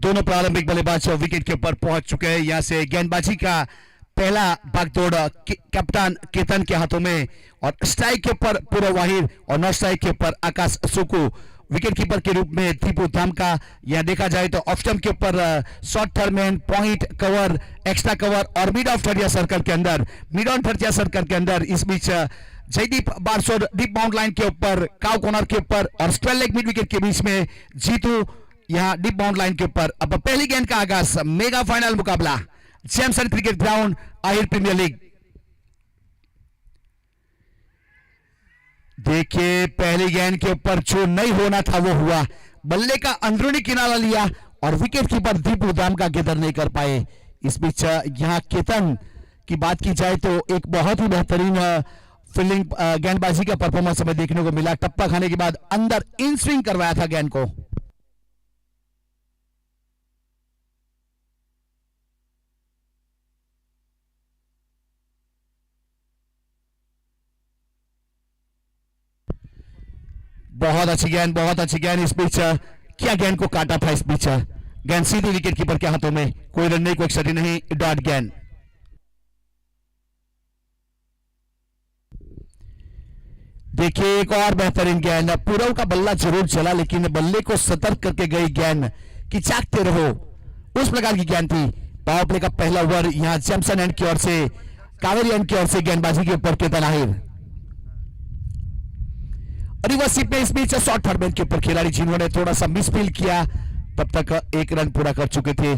दोनों प्रारंभिक बल्लेबाज विकेट के ऊपर पहुंच चुके हैं। यहां से गेंदबाजी का पहला भागदौड़ कप्तान केतन के हाथों में, और स्ट्राइक के ऊपर पूरव वाहिर और नॉन स्ट्राइक के ऊपर आकाश सुकू। विकेट कीपर के रूप में दीपू धाम का यहां देखा जाए तो ऑफ स्टंप के ऊपर short third man, point cover, extra cover और मिड ऑफ थर्ड सर्कल के अंदर, मिड ऑन थर्ड सर्कल के अंदर इस बीच जयदीप बारसोड डीप बाउंड लाइन के ऊपर, काव कॉर्नर के ऊपर और स्क्वायर लेग मिड विकेट के बीच में जीतू यहां डीप बाउंड लाइन के ऊपर। अब पहली गेंद का आगाज, मेगा फाइनल मुकाबला Jameson cricket ground, Ahir premier league. देखिए पहली गेंद के ऊपर जो नहीं होना था वो हुआ, बल्ले का अंदरूनी किनारा लिया और विकेट कीपर दीपू धाम का गेंदर नहीं कर पाए। इस बीच यहां केतन की बात की जाए तो एक बहुत ही बेहतरीन फील्डिंग गेंदबाजी का परफॉर्मेंस हमें देखने को मिला। टप्पा खाने के बाद अंदर इन स्विंग करवाया था गेंद को। बहुत अच्छी गेंद, बहुत अच्छी गेंद। इस बीच क्या गेंद को काटा था। इस बीच गेंद सीधी विकेट कीपर के हाथों में, कोई रन नहीं, कोई क्षति नहीं, डॉट गेंद। देखिए एक और बेहतरीन गेंद, पूरव का बल्ला जरूर चला लेकिन बल्ले को सतर्क करके गई गेंद कि चाकते रहो, उस प्रकार की गेंद थी। पावर प्ले का पहला ओवर यहां जेम्सन एंड की ओर से, कावेरी एंड की ओर से गेंदबाजी के ऊपर केतन आहिर। रिवर्सिप में इस बीच शॉर्ट थर्डमैन के ऊपर खिलाड़ी जिन्होंने थोड़ा सा मिसफील्ड किया, तब तक एक रन पूरा कर चुके थे।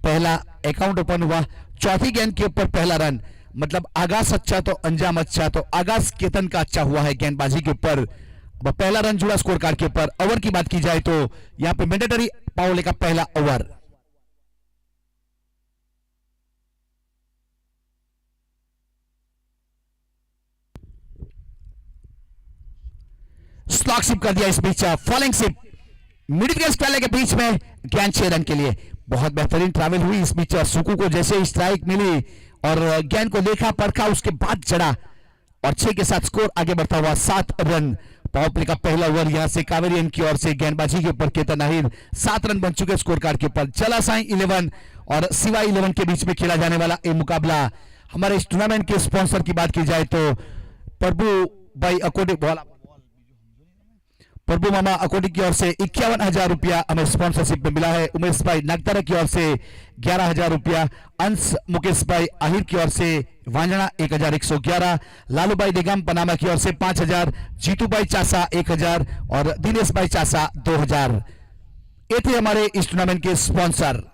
पहला अकाउंट ओपन हुआ, चौथी गेंद के ऊपर पहला रन, मतलब आगाज अच्छा तो अंजाम अच्छा, तो आगाज केतन का अच्छा हुआ है गेंदबाजी के ऊपर। पहला रन जुड़ा स्कोर कार्ड के ऊपर। ओवर की बात की जाए तो यहां पे मैंडेटरी पावर प्ले का पहला ओवर। स्लॉग शिप कर दिया इस बीच, फॉलिंग शिप मिडिल के स्क्वायर के बीच में, गेंद 6 रन के लिए। बहुत बेहतरीन ट्रैवल हुई इस बीच। सुकू को जैसे स्ट्राइक मिली और गेंद को देखा परखा, उसके बाद चढ़ा और 6 के साथ स्कोर आगे बढ़ता हुआ 7 रन। पावर प्ले का पहला ओवर यहां से कावेरियन की ओर से गेंदबाजी के ऊपर केतन आहिर, 7 रन बन चुके स्कोर कार्ड के ऊपर। चला साई 11 और सिवा 11 के बीच में खेला जाने वाला यह मुकाबला। हमारे इस टूर्नामेंट के स्पॉन्सर की बात की जाए तो प्रभु भाई अकोटे, प्रभु मामा अकोटी की ओर से 51,000 रुपया हमें स्पॉन्सरशिप में मिला है। उमेश भाई नागतारा की ओर से 11,000 रुपया, अंश मुकेश भाई आहिर की ओर से वांजना 1,111, लालू भाई निगम पनामा की ओर से 5,000, जीतू भाई चासा 1,000 और दिनेश भाई चासा 2,000। ये थे हमारे इस टूर्नामेंट के स्पॉन्सर।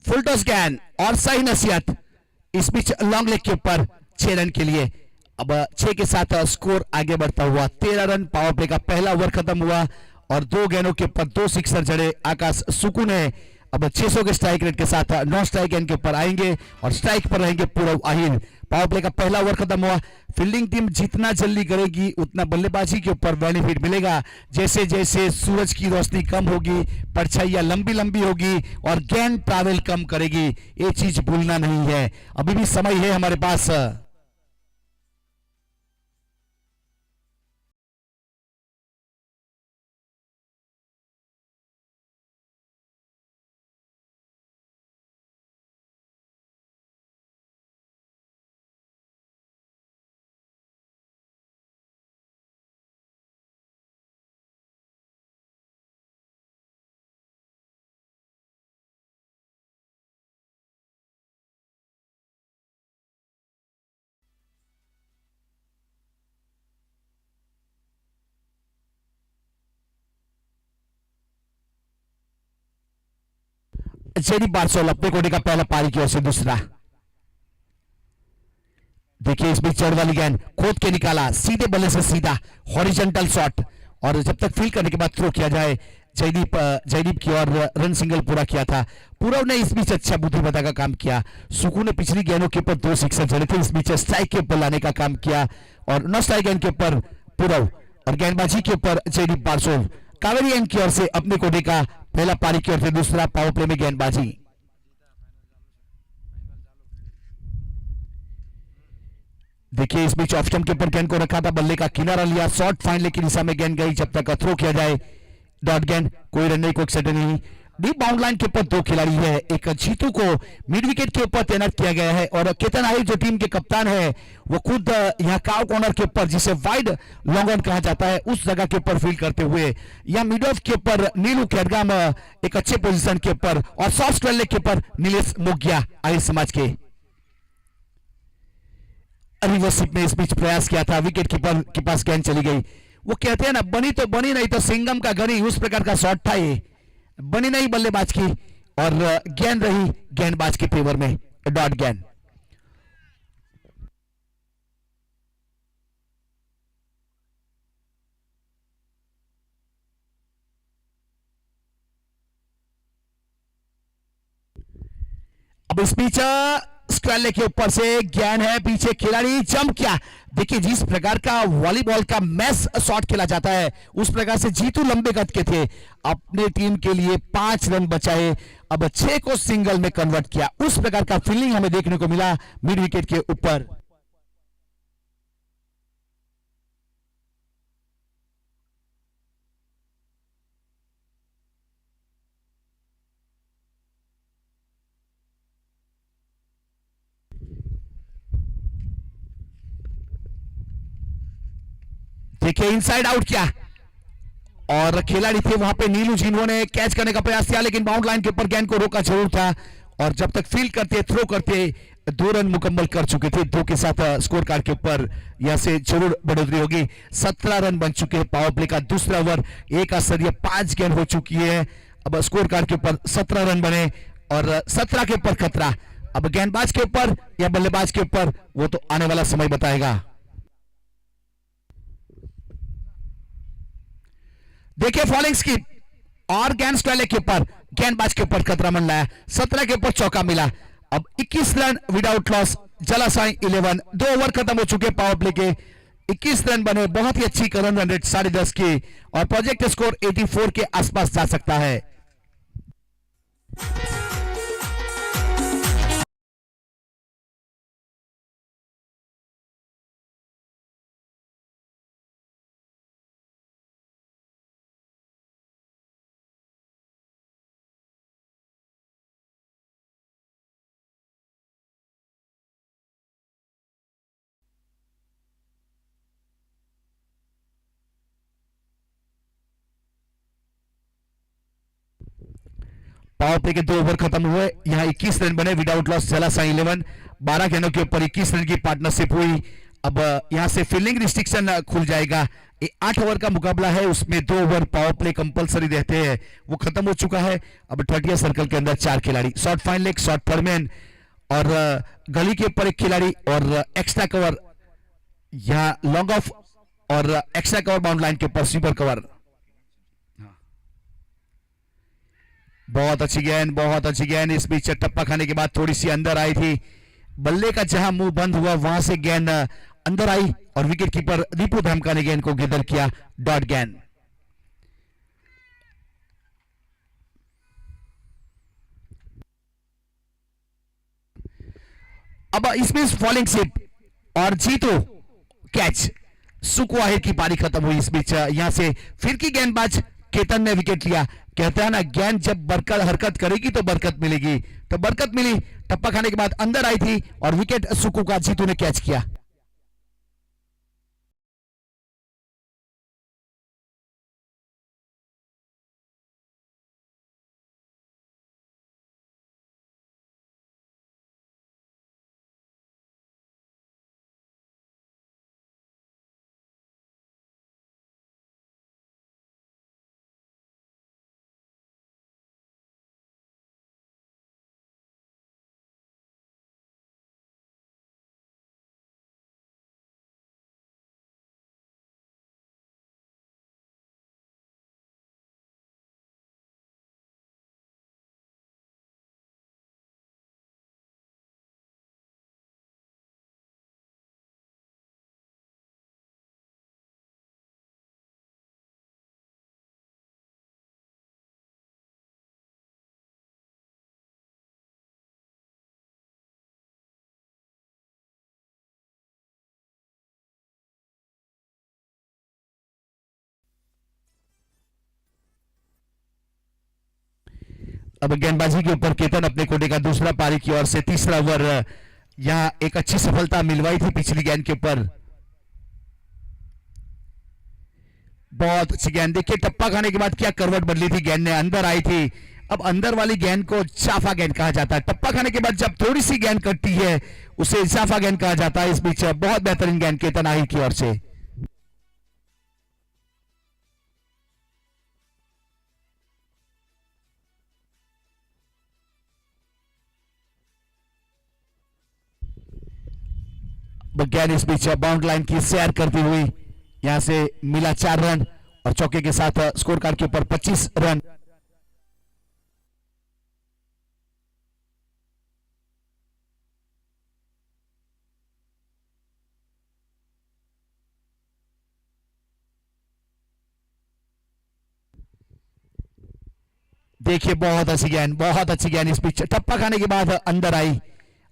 फुल टॉस गेंद और सही नसीहत, इस बीच लॉन्ग लेग के ऊपर 6 रन के लिए। अब 6 के साथ स्कोर आगे बढ़ता हुआ 13 रन। पावर प्ले का पहला ओवर खत्म हुआ और 2 गेंदों के ऊपर 2 सिक्सर जड़े आकाश सुकू ने। अब 600 के स्ट्राइक रेट के साथ नॉन स्ट्राइक गेंद के ऊपर आएंगे और स्ट्राइक पर रहेंगे पूरव आहिर। पावर प्ले का पहला ओवर खत्म हुआ। फील्डिंग टीम जितना जल्दी करेगी उतना बल्लेबाजी के ऊपर बेनिफिट मिलेगा। जैसे जैसे सूरज की रोशनी कम होगी, परछाइयां लंबी लंबी होगी और गेंद ट्रैवल कम करेगी, ये चीज भूलना नहीं है। अभी भी समय है हमारे पास। जेडी बारसोल अपने कोने का पहला पारी की ओर से दूसरा। देखिए इस बीच चढ़ वाली गेंद खोद के निकाला, सीधे बल्ले से सीधा हॉरिजॉन्टल शॉट और जब तक फील करने के बाद थ्रो किया जाए। जयदीप की ओर रन सिंगल पूरा किया था। पूरव ने इस बीच अच्छा बुद्धिमत्ता का काम किया। सुकू ने पिछली गेंदों के ऊपर 2 सिक्सर जड़े थे, इस बीच स्ट्राइक के ऊपर लाने का काम किया और नॉन स्ट्राइक गेंद के ऊपर पूरव और गेंदबाजी के ऊपर जयदीप पार्सोव। कावेरी एंड की ओर से अपने कोटे का पहला पारी की ओर से दूसरा पावर प्ले में गेंदबाजी। देखिए इस बीच ऑफ स्टंप के ऊपर गेंद को रखा था, बल्ले का किनारा लिया, शॉर्ट फाइनल की दिशा में गेंद गई, जब तक थ्रो किया जाए डॉट गेंद, कोई रन नहीं, कोई सेटर नहीं। डीप बाउंड लाइन के ऊपर 2 खिलाड़ी है, एक जीतू को मिड विकेट के ऊपर तैनात किया गया है और केतन आहिर जो टीम के कप्तान है वो खुद यहाँ काव कॉर्नर के ऊपर जिसे वाइड लॉन्ग ऑन कहा जाता है उस जगह के ऊपर फील्ड करते हुए या मिड ऑफ के ऊपर नीलू खेड़गाम एक अच्छे पोजीशन के ऊपर और सॉफ्ट लेग के ऊपर नीलेश मोगिया आहिर समाज के रिवर्सिप में इस बीच प्रयास किया था, विकेट कीपर के पास गेंद चली गई। वो कहते हैं ना बनी तो बनी नहीं तो सिंगम का गनी, उस प्रकार का शॉट था ये, बनी नहीं बल्लेबाज की और गेंद रही गेंदबाज के फेवर में, डॉट गेंद। अब इस बीच स्क्वायर के ऊपर से गेंद है, पीछे खिलाड़ी जंप किया। देखिए जिस प्रकार का वॉलीबॉल का मैस शॉट खेला जाता है उस प्रकार से जीतू लंबे कद के थे, अपने टीम के लिए 5 रन बचाए, अब 6 को सिंगल में कन्वर्ट किया, उस प्रकार का फील्डिंग हमें देखने को मिला मिड विकेट के ऊपर। देखिए इनसाइड आउट किया और खिलाड़ी थे वहां पे नीलू, जिन्होंने कैच करने का प्रयास किया लेकिन बाउंड लाइन के ऊपर गेंद को रोका जरूर था और जब तक फील्ड करते थ्रो करते 2 रन मुकम्मल कर चुके थे, 2 के साथ स्कोर कार्ड के ऊपर यहां से जरूर बढ़ोतरी होगी। 17 रन बन चुके हैं, पावर प्ले का दूसरा ओवर, एक आश्चर्य 5 गेंद हो चुकी है, अब स्कोर कार्ड के ऊपर 17 रन बने और 17 के ऊपर खतरा। अब गेंदबाज के ऊपर या बल्लेबाज के ऊपर वो तो आने वाला समय बताएगा। देखिए फॉलिंग स्किप और गेंद स्क्वायर के ऊपर गेंदबाज के ऊपर खतरा मन लाया, 17 के ऊपर चौका मिला। अब 21 रन विदाउट लॉस, जलासाई 11, 2 ओवर खत्म हो चुके पावर प्ले के, 21 रन बने, बहुत ही अच्छी रन रेट 10.5 की और प्रोजेक्ट स्कोर 84 के आसपास जा सकता है। पावर प्ले के 2 ओवर खत्म हुए, यहां 21 रन बने विदाउट लॉस, जलासाई 11, 12 गेंदों के ऊपर 21 रन की पार्टनरशिप हुई। अब यहां से फील्डिंग रिस्ट्रिक्शन खुल जाएगा, 8 ओवर का मुकाबला है, उसमें 2 ओवर पावर प्ले कंपलसरी रहते हैं, वो खत्म हो चुका है। अब 30 सर्कल के अंदर 4 खिलाड़ी, short fine leg, short third man और गली के ऊपर 1 खिलाड़ी और एक्स्ट्रा कवर, यहां लॉन्ग ऑफ और एक्स्ट्रा कवर बाउंड लाइन के ऊपर स्वीपर कवर। बहुत अच्छी गेंद, बहुत अच्छी गेंद, इस बीच टप्पा खाने के बाद थोड़ी सी अंदर आई थी, बल्ले का जहां मुंह बंद हुआ वहां से गेंद अंदर आई और विकेट कीपर दीपू धमका ने गेंद को गिदर किया, डॉट गेंद। अब इसमें फॉलिंग सिप और जीतो कैच, सुकू आहिर की पारी खत्म हुई। इस बीच यहां से फिर की गेंदबाज केतन ने विकेट लिया, कहता है ना गेंद जब बरकत हरकत करेगी तो बरकत मिलेगी, तो बरकत मिली, टप्पा खाने के बाद अंदर आई थी और विकेट सुकू का जीतू ने कैच किया। अब गेंदबाजी के ऊपर केतन अपने कोटे का दूसरा पारी की ओर से तीसरा ओवर। यहां एक अच्छी सफलता मिलवाई थी पिछली गेंद के ऊपर। बहुत अच्छी गेंद, देखिए टप्पा खाने के बाद क्या करवट बदली थी, गेंद ने अंदर आई थी। अब अंदर वाली गेंद को चाफा गेंद कहा जाता है। टप्पा खाने के बाद जब थोड़ी सी गेंद कटती है उसे चाफा गेंद कहा जाता है। इस बीच बहुत बेहतरीन गेंद केतन आहिर की ओर से। गेंद इस बीच बाउंड लाइन की सैर करती हुई यहां से मिला 4 रन और चौके के साथ स्कोर कार्ड के ऊपर 25 रन। देखिए बहुत अच्छी गेंद, बहुत अच्छी गेंद इस बीच टप्पा खाने के बाद अंदर आई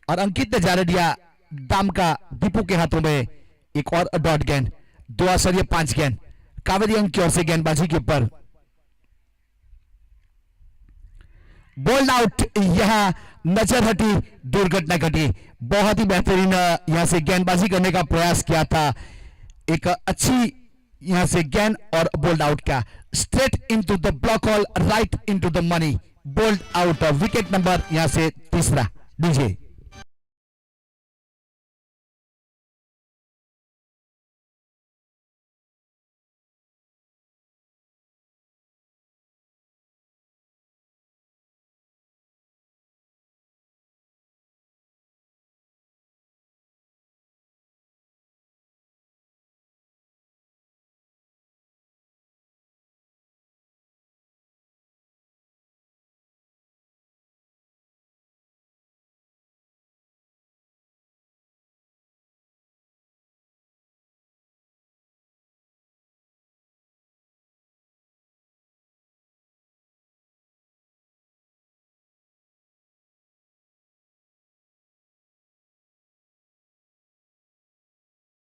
और अंकित ने जाने दिया दाम का दीपू के हाथों में एक और डॉट गेंद। 2 आसरिये 5 गेंद कावेरी अंक की ओर से गेंदबाजी के ऊपर। बोल्ड आउट, यहां नजर हटी, दुर्घटना घटी। बहुत ही बेहतरीन यहां से गेंदबाजी करने का प्रयास किया था, एक अच्छी यहां से गेंद और बोल्ड आउट का straight into the block hall, right into the money. Bold out, wicket number यहां से तीसरा। डीजे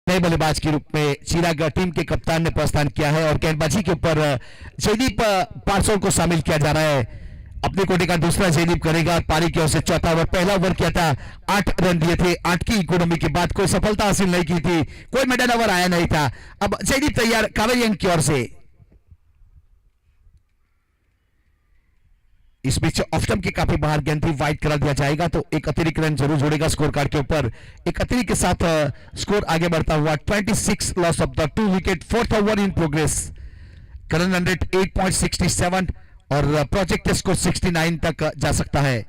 नए बल्लेबाज के रूप में चिराग टीम के कप्तान ने प्रस्थान किया है और गेंदबाजी के ऊपर जयदीप पारसों को शामिल किया जा रहा है। अपने कोटे का दूसरा जयदीप करेगा। पारी की ओर से चौथा ओवर, पहला ओवर किया था 8 रन दिए थे, 8 की इकोनॉमी के बाद कोई सफलता हासिल नहीं की थी, कोई मेडल ओवर आया नहीं था। अब जयदीप तैयार कावेरी अंक की ओर से। इस बीच ऑफ स्टंप के काफी बाहर गेंद थी, वाइड करा दिया जाएगा तो एक अतिरिक्त रन जरूर जोड़ेगा स्कोर कार्ड के ऊपर। एक अतिरिक्त के साथ स्कोर आगे बढ़ता हुआ 26 loss of the 2 wicket, 4th over in progress. Current run rate 8.67 और प्रोजेक्ट स्कोर 69 तक जा सकता है।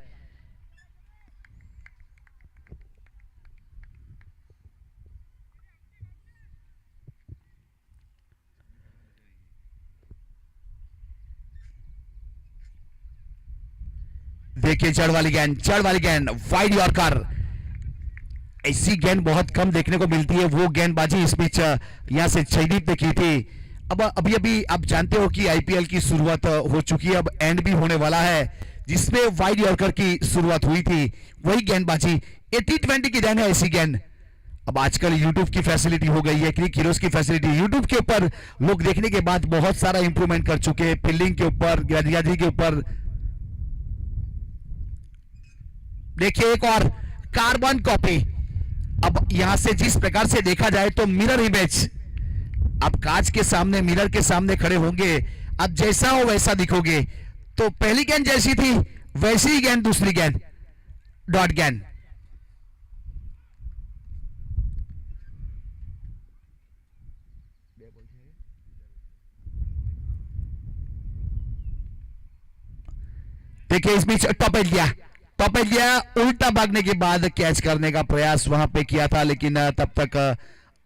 देखिए जड़ वाली गेंद वाइड यॉर्कर। ऐसी गेंद बहुत कम देखने को मिलती है, वो गेंदबाजी इस बीच यहां से जयदीप ने की थी। अब अभी अभी आप जानते हो कि आईपीएल की शुरुआत हो चुकी है, अब एंड भी होने वाला है जिसमें वाइड यॉर्कर की शुरुआत हुई थी, वही गेंदबाजी। ये T20 की गेंद है, ऐसी गेंद। अब आजकल यूट्यूब की फैसिलिटी हो गई है, क्रिक हीरोज की फैसिलिटी, यूट्यूब के ऊपर लोग देखने के बाद बहुत सारा इंप्रूवमेंट कर चुके हैं, फील्डिंग के ऊपर, गेंदबाजी के ऊपर। देखिए एक और कार्बन कॉपी। अब यहां से जिस प्रकार से देखा जाए तो मिरर इमेज, आप कांच के सामने, मिरर के सामने खड़े होंगे, आप जैसा हो वैसा दिखोगे। तो पहली गेंद जैसी थी वैसी ही गेंद दूसरी गेंद, डॉट गेंद। देखिए इस बीच टॉप इंडिया उल्टा भागने के बाद कैच करने का प्रयास वहां पे किया था, लेकिन तब तक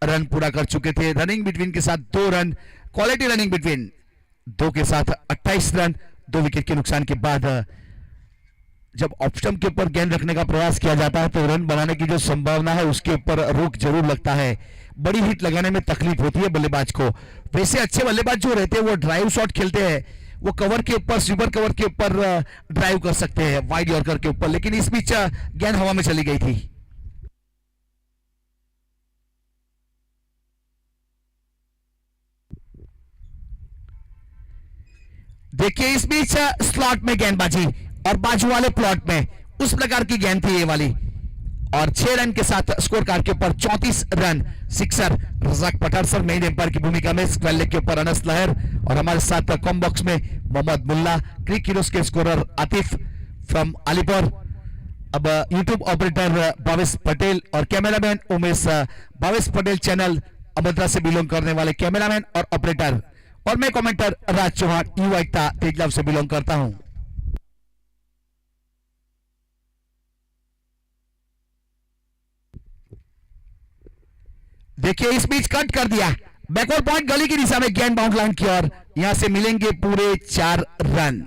रन पूरा कर चुके थे। रनिंग बिटवीन के साथ 2 रन, क्वालिटी रनिंग बिटवीन 2 के साथ 28 रन, 2 विकेट के नुकसान के बाद। जब ऑफ स्टंप के ऊपर गेंद रखने का प्रयास किया जाता है तो रन बनाने की जो संभावना है उसके ऊपर रोक जरूर लगता है, बड़ी हिट लगाने में तकलीफ होती है बल्लेबाज को। वैसे अच्छे बल्लेबाज जो रहते हैं वो ड्राइव शॉट खेलते हैं, वो कवर के ऊपर, स्वीपर कवर के ऊपर ड्राइव कर सकते हैं वाइड यॉर्कर के ऊपर, लेकिन इस बीच गेंद हवा में चली गई थी। देखिए इस बीच स्लॉट में गेंदबाजी, और बाजू वाले प्लॉट में उस प्रकार की गेंद थी ये वाली, और 6 रन के साथ स्कोर कार्ड के ऊपर 34 रन सिक्सर रजाक पठार सर मेन एम्पायर की भूमिका में, स्क्वायर लेग के ऊपर अनस लहर, और हमारे साथ कॉम बॉक्स में मोहम्मद मुल्ला, क्रिक हीरोज के स्कोरर आतिफ फ्रॉम अलीपुर, अब यूट्यूब ऑपरेटर भावेश पटेल और कैमरामैन उमेश, भावेश पटेल चैनल अमद्रा से बिलोंग करने वाले कैमरामैन और ऑपरेटर, और मैं कमेंटर राज चौहान युवा एकता तेजलाव से बिलोंग करता हूं। देखिए इस बीच कट कर दिया, बैकवर्ड पॉइंट गली की दिशा में गेंद बाउंड लाइन की ओर, यहां से मिलेंगे पूरे 4 रन।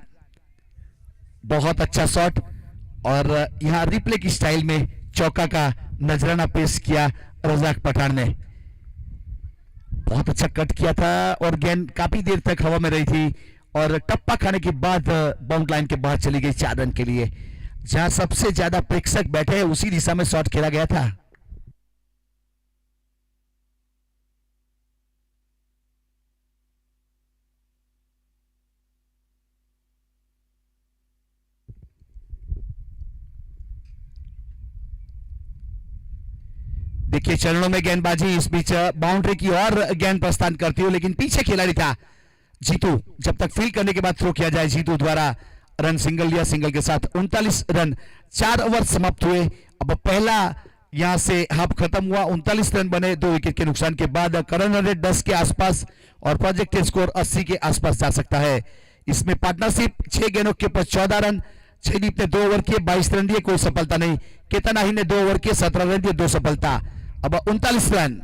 बहुत अच्छा शॉट, और यहां रिप्ले की स्टाइल में चौका का नजराना पेश किया रजाक पठान ने। बहुत अच्छा कट किया था और गेंद काफी देर तक हवा में रही थी, और टप्पा खाने के बाद बाउंड लाइन के बाहर चली गई 4 रन के लिए। जहां सबसे ज्यादा प्रेक्षक बैठे हैं उसी दिशा में शॉट खेला गया था। देखिए चरणों में गेंदबाजी, इस बीच बाउंड्री की ओर गेंद प्रस्थान करती हो, लेकिन पीछे खिलाड़ी था जीतू। जब तक फील्ड करने के बाद थ्रो किया जाए, जीतू द्वारा रन सिंगल लिया, सिंगल के साथ 39 रन 4 ओवर समाप्त हुए। अब पहला यहां से हाफ खत्म हुआ, 39 रन बने 2 विकेट के नुकसान के बाद। करंट रन 10 के आसपास और प्रोजेक्टेड स्कोर 80 के आसपास जा सकता है। इसमें पार्टनरशिप 6 गेंदों के ऊपर 14 रन, छदीप ने 2 ओवर किए 22 रन दिए, कोई सफलता नहीं। केतन आही ने 2 ओवर किए 17 रन दिए, 2 सफलता। अब 39 रन।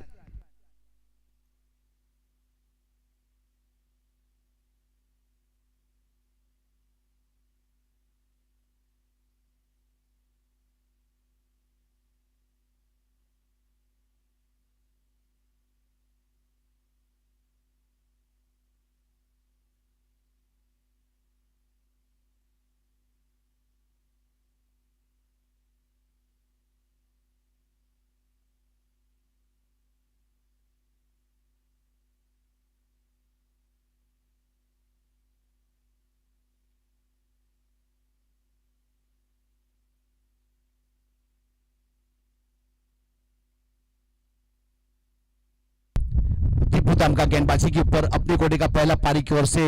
टीपू का गेंदबाजी के ऊपर अपने कोटे का पहला पारी की ओर से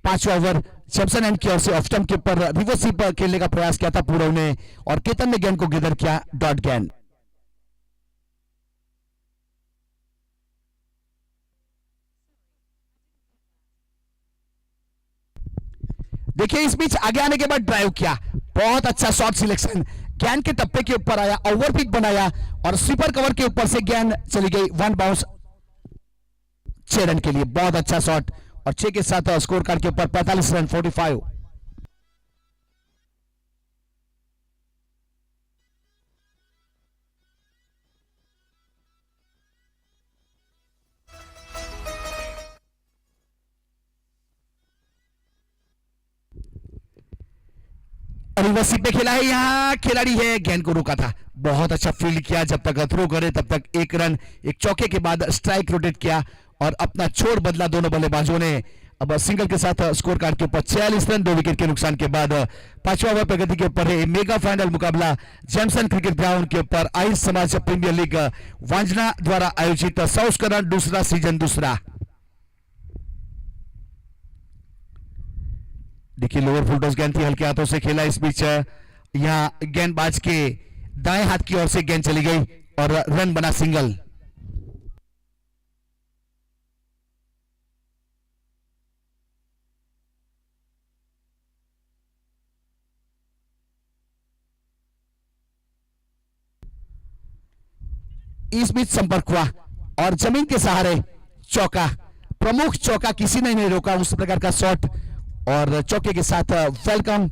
5वां ओवर शमसन एंड की ओर से ऑफ स्टंप के ऊपर रिवर्स स्वीप खेलने का प्रयास किया था पूरव ने, और केतन ने गेंद को गिदर किया, डॉट गेंद। देखिए इस बीच आगे आने के बाद ड्राइव किया, बहुत अच्छा शॉट सिलेक्शन, गेंद के टप्पे के ऊपर आया, ओवर पिच बनाया, और स्वीपर कवर के ऊपर से गेंद चली गई 1 बाउंस 6 रन के लिए। बहुत अच्छा शॉट, और 6 के साथ स्कोर कार्ड के ऊपर 45 रन 45। रिवर्स पे खेला है, यहां खिलाड़ी है, गेंद को रोका था, बहुत अच्छा फील्ड किया, जब तक थ्रो करे तब तक 1 रन, एक चौके के बाद स्ट्राइक रोटेट किया और अपना छोड़ बदला दोनों बल्लेबाजों ने। अब सिंगल के साथ स्कोर कार्ड के ऊपर 46 रन 2 विकेट के नुकसान के बाद 5वां ओवर प्रगति के ऊपर है। मेगा फाइनल मुकाबला जैमसन क्रिकेट ग्राउंड के ऊपर आर्य समाज प्रीमियर लीग वांजना द्वारा आयोजित संस्करण दूसरा सीजन दूसरा। देखिए लोअर फुल टॉस गेंद थी, हल्के हाथों से खेला, इस बीच यहां गेंदबाज के दाएं हाथ की ओर से गेंद चली गई और रन बना सिंगल। इस बीच संपर्क हुआ और जमीन के सहारे चौका, प्रमुख चौका, किसी ने नहीं रोका उस प्रकार का शॉट, और चौके के साथ वेलकम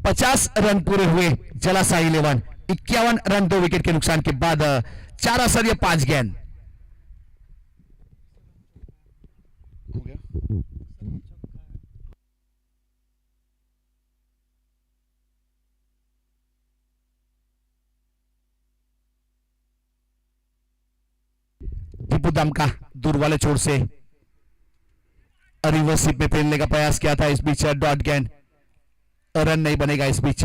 50 रन पूरे हुए जलाशाही 11, 51 रन 2 विकेट के नुकसान के बाद 4 असर 5 गेंद। टीपू दमका दूर वाले छोर से रिवर्स स्वीप में फेलने का प्रयास किया था, इस बीच डॉट गेंद। रन नहीं बनेगा। इस बीच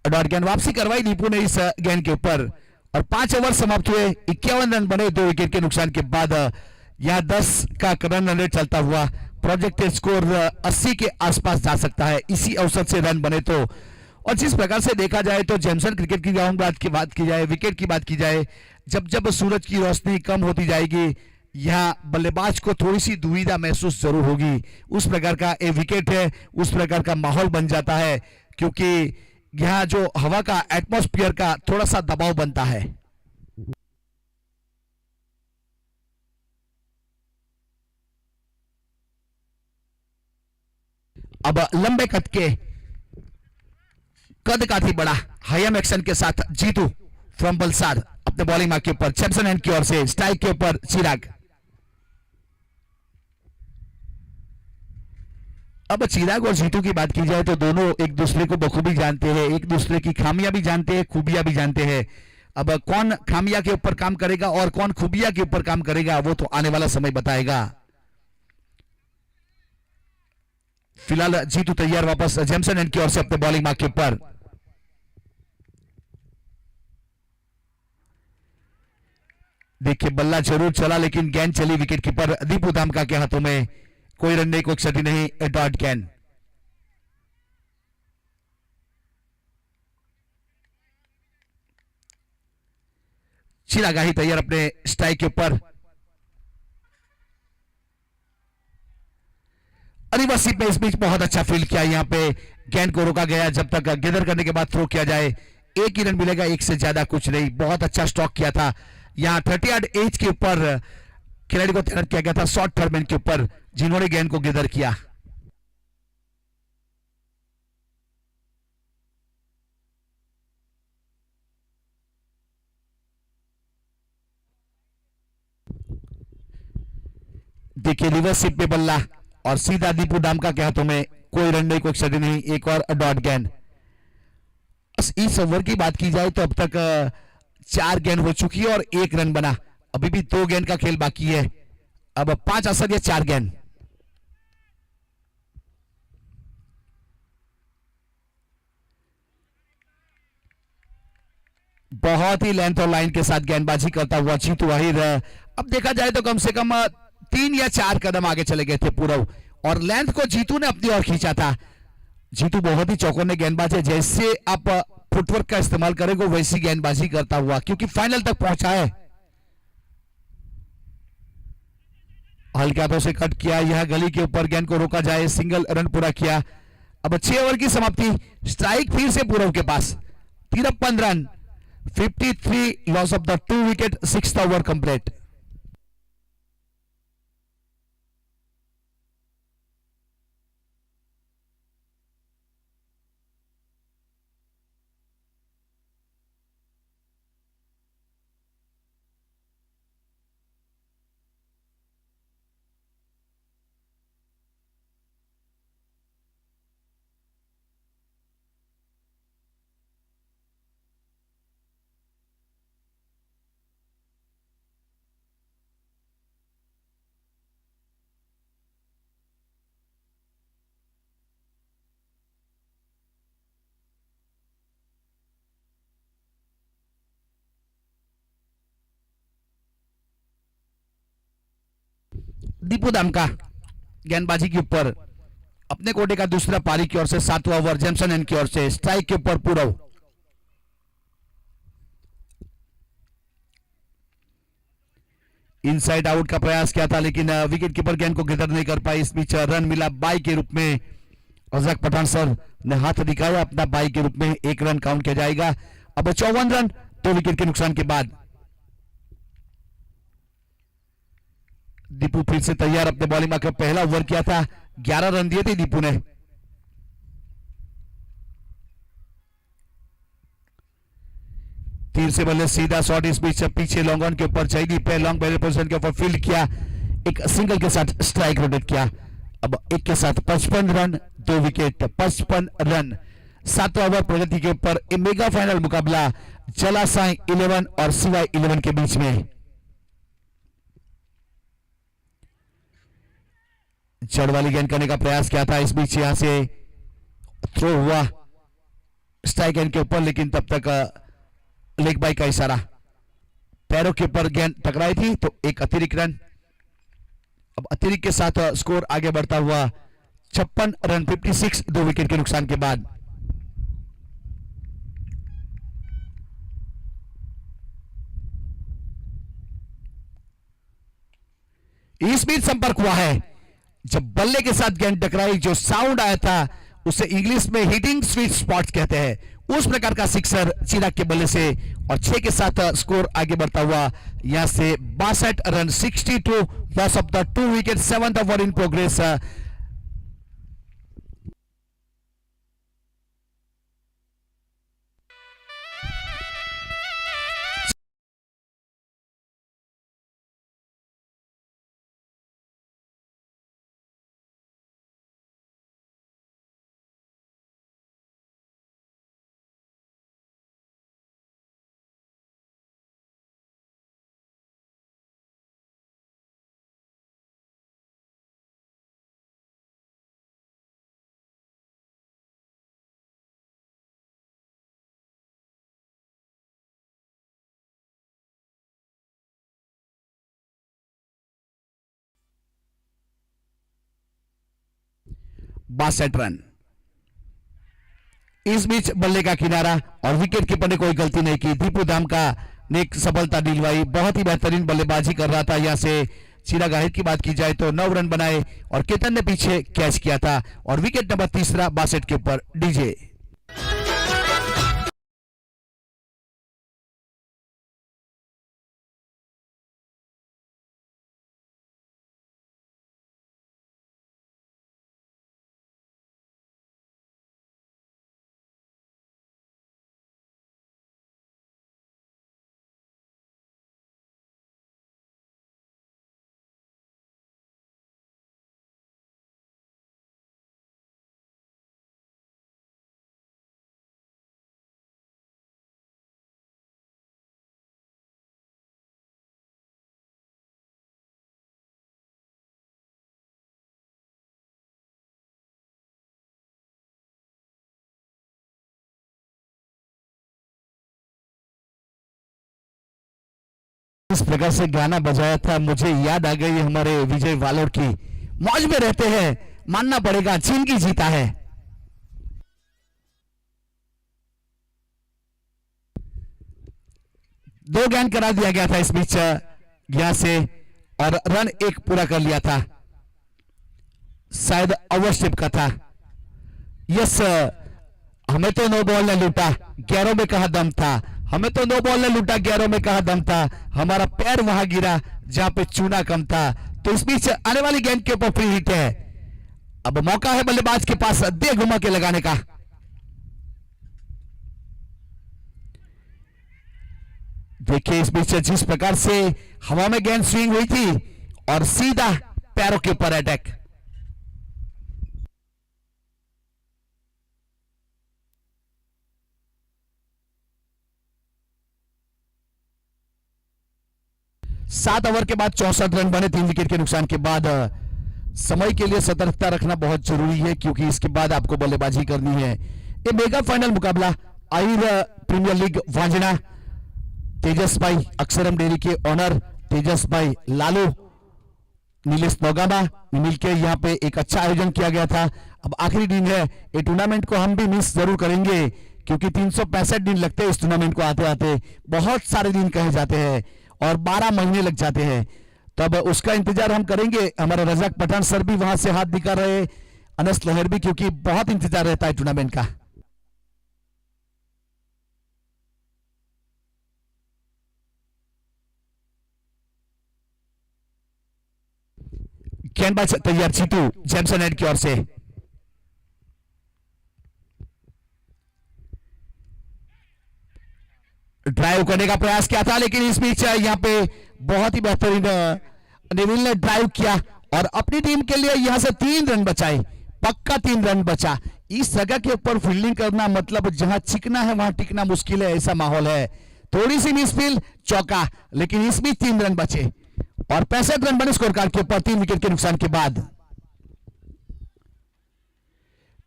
डॉट गेंद वापसी करवाई दीपू ने इस गेंद के ऊपर और 5 ओवर समाप्त हुए, 51 रन बने 2 विकेट के नुकसान के बाद। यहां 10 का रन रेट चलता हुआ प्रोजेक्टेड स्कोर 80 के आसपास जा सकता है इसी औसत से रन बने तो। और जिस प्रकार से देखा जाए तो जेमसन क्रिकेट की बात की जाए, विकेट की बात की जाए, जब जब सूरज की रोशनी कम होती जाएगी यहाँ बल्लेबाज को थोड़ी सी दुविधा महसूस जरूर होगी। उस प्रकार का एक विकेट है, उस प्रकार का माहौल बन जाता है क्योंकि यहाँ जो हवा का एटमॉस्फेयर का थोड़ा सा दबाव बनता है। अब लंबे कद के कद काफी बड़ा हाईएम एक्शन के साथ जीतू फ्रॉम बलसाड़ अपने बॉलिंग मार्क के ऊपर चैप्सन एंड की ओर से स्ट्राइक के ऊपर चिराग। अब चिराग और जीतू की बात की जाए तो दोनों एक दूसरे को बखूबी जानते हैं, एक दूसरे की खामियां भी जानते हैं, खूबियां भी जानते हैं। अब कौन खामियां के ऊपर काम करेगा और कौन खूबियां के ऊपर काम करेगा वो तो आने वाला समय बताएगा। फिलहाल जीतू तैयार वापस जेमसन एंड की ओर से अपने बॉलिंग मार्क के ऊपर। देखिए बल्ला जरूर चला लेकिन गेंद चली विकेट कीपर दीपू धामका के हाथों में। कोई रन नहीं, कोई क्षति नहीं, डॉट गेंद। चिराग ही तैयार अपने स्ट्राइक के ऊपर। रिवर्स पे इस बीच बहुत अच्छा फील्ड किया, यहां पे गेंद को रोका गया जब तक गेदर करने के बाद थ्रो किया जाए। एक ही रन मिलेगा, एक से ज्यादा कुछ नहीं। बहुत अच्छा स्टॉक किया था यहां 30 यार्ड एज के ऊपर खिलाड़ी को तैनात किया गया था शॉर्ट थर्डमैन के ऊपर जिन्होंने गेंद को गेदर किया। देखिए रिवर्स पे बल्ला और सीधा दीपू डामका के हाथों में। कोई रन नहीं, कोई क्षति नहीं, एक और डॉट गेंद। इस ओवर की बात की जाए तो अब तक 4 गेंद हो चुकी है और 1 रन बना। अभी भी 2 गेंद का खेल बाकी है। अब 5 असर या 4 गेंद। बहुत ही लेंथ और लाइन के साथ गेंदबाजी करता हुआ जीतू वाहिद अब देखा जाए तो कम से कम 3 या 4 कदम आगे चले गए थे पूरव और लेंथ को जीतू ने अपनी ओर खींचा था। जीतू बहुत ही चौकोने गेंदबाज है, जैसे आप फुटवर्क का इस्तेमाल करेंगे वैसी गेंदबाजी करता हुआ क्योंकि फाइनल तक पहुंचा है। हल्के हाथों से कट किया, यह गली के ऊपर गेंद को रोका जाए, सिंगल रन पूरा किया। अब 6 ओवर की समाप्ति, स्ट्राइक फिर से पूरव के पास 53 run, 53 loss of the 2 wicket, 6th over complete. Deepu Damka गेंदबाजी के ऊपर अपने कोटे का दूसरा पारी की ओर से 7वां ओवर जेमसन एन की ओर से स्ट्राइक के ऊपर पूरव। इनसाइड आउट का प्रयास किया था लेकिन विकेट कीपर गेंद को गिरफ्तार नहीं कर पाई। इस बीच रन मिला बाई के रूप में। रज़ाक पठान सर ने हाथ दिखाया अपना बाई के रूप में, 1 रन काउंट किया जाएगा। अब 54 रन 2 विकेट के नुकसान के बाद। दीपू फिर से तैयार अपने बॉलिंग में पहला ओवर किया था, 11 रन दिए थे दीपू ने। तीर से बल्ले सीधा शॉट, इस बीच पीछे लॉन्ग ऑन के ऊपर जयदीप है, लॉन्ग बैटर पोजीशन के ऊपर फील्ड किया, एक सिंगल के साथ स्ट्राइक रोटेट किया। अब एक के साथ 55 रन 2 विकेट, 55 रन। 7वां ओवर प्रगति के ऊपर मेगा फाइनल मुकाबला जलासाई 11 और सिवाई 11 के बीच में। जड़ वाली गेंद करने का प्रयास किया था, इस बीच यहां से थ्रो हुआ स्ट्राइक एंड के ऊपर, लेकिन तब तक लेग बाई का इशारा, पैरों के ऊपर गेंद टकराई थी तो एक अतिरिक्त रन। अब अतिरिक्त के साथ स्कोर आगे बढ़ता हुआ 56 रन 56, 2 विकेट के नुकसान के बाद। इस बीच संपर्क हुआ है, जब बल्ले के साथ गेंद टकराई जो साउंड आया था उसे इंग्लिश में हिटिंग स्वीट स्पॉट्स कहते हैं, उस प्रकार का सिक्सर चिराग के बल्ले से, और 6 के साथ स्कोर आगे बढ़ता हुआ यहां से 62 run 62, loss of the 2 wicket, 7th over in progress. बासठ रन। इस बीच बल्ले का किनारा और विकेट कीपर ने कोई गलती नहीं की, दीपू धामका ने एक सफलता दिलवाई, बहुत ही बेहतरीन बल्लेबाजी कर रहा था। यहां से चिराग आहिर की बात की जाए तो 9 रन बनाए और केतन ने पीछे कैच किया था, और विकेट नंबर तीसरा 62 के ऊपर डीजे। इस प्रकार से गाना बजाया था, मुझे याद आ गई हमारे विजय वालोर की, मौज में रहते हैं, मानना पड़ेगा, जिंदगी जीता है। दो गेंद करा दिया गया था इस बीच यहां से, और रन एक पूरा कर लिया था, शायद ओवरस्टेप का था। यस, हमें तो नो बॉल ने लूटा, 11 में कहा दम था, हमें तो नो बॉल ने लूटा, 11 में कहा दम था, हमारा पैर वहां गिरा जहां पे चूना कम था। तो इस बीच आने वाली गेंद के ऊपर फ्री हिट है, अब मौका है बल्लेबाज के पास दे घुमा के लगाने का। देखिए इस बीच जिस प्रकार से हवा में गेंद स्विंग हुई थी और सीधा पैरों के ऊपर अटैक। सात ओवर के बाद 64 रन बने 3 विकेट के नुकसान के बाद। समय के लिए सतर्कता रखना बहुत जरूरी है, क्योंकि इसके बाद आपको बल्लेबाजी करनी है। ये मेगा फाइनल मुकाबला आहिर प्रीमियर लीग वांजना, तेजस भाई अक्षरम डेयरी के ऑनर तेजस भाई लालू नीलेश नौगामा मिलकर यहाँ पे एक अच्छा आयोजन किया गया था। अब आखिरी दिन है, ये टूर्नामेंट को हम भी मिस जरूर करेंगे, क्योंकि 365 दिन लगते हैं इस टूर्नामेंट को आते आते, बहुत सारे दिन कहे जाते हैं और 12 महीने लग जाते हैं। तब उसका इंतजार हम करेंगे। हमारे रजाक पठान सर भी वहां से हाथ दिखा रहे, अनस लहर भी, क्योंकि बहुत इंतजार रहता है टूर्नामेंट का। गेंदबाज तैयार, जीतू जैमसन एड की ओर से। ड्राइव करने का प्रयास किया था, लेकिन इस बीच यहाँ पे बहुत ही बेहतरीन नेविल ने ड्राइव किया और अपनी टीम के लिए यहां से 3 रन बचाए, पक्का 3 रन बचा। इस जगह के ऊपर फील्डिंग करना मतलब जहां चिकना है वहां टिकना मुश्किल है, ऐसा माहौल है। थोड़ी सी मिसफील्ड, चौका, लेकिन इस बीच 3 रन बचे और 65 रन बने स्कोर कार्ड के ऊपर 3 विकेट के नुकसान के बाद।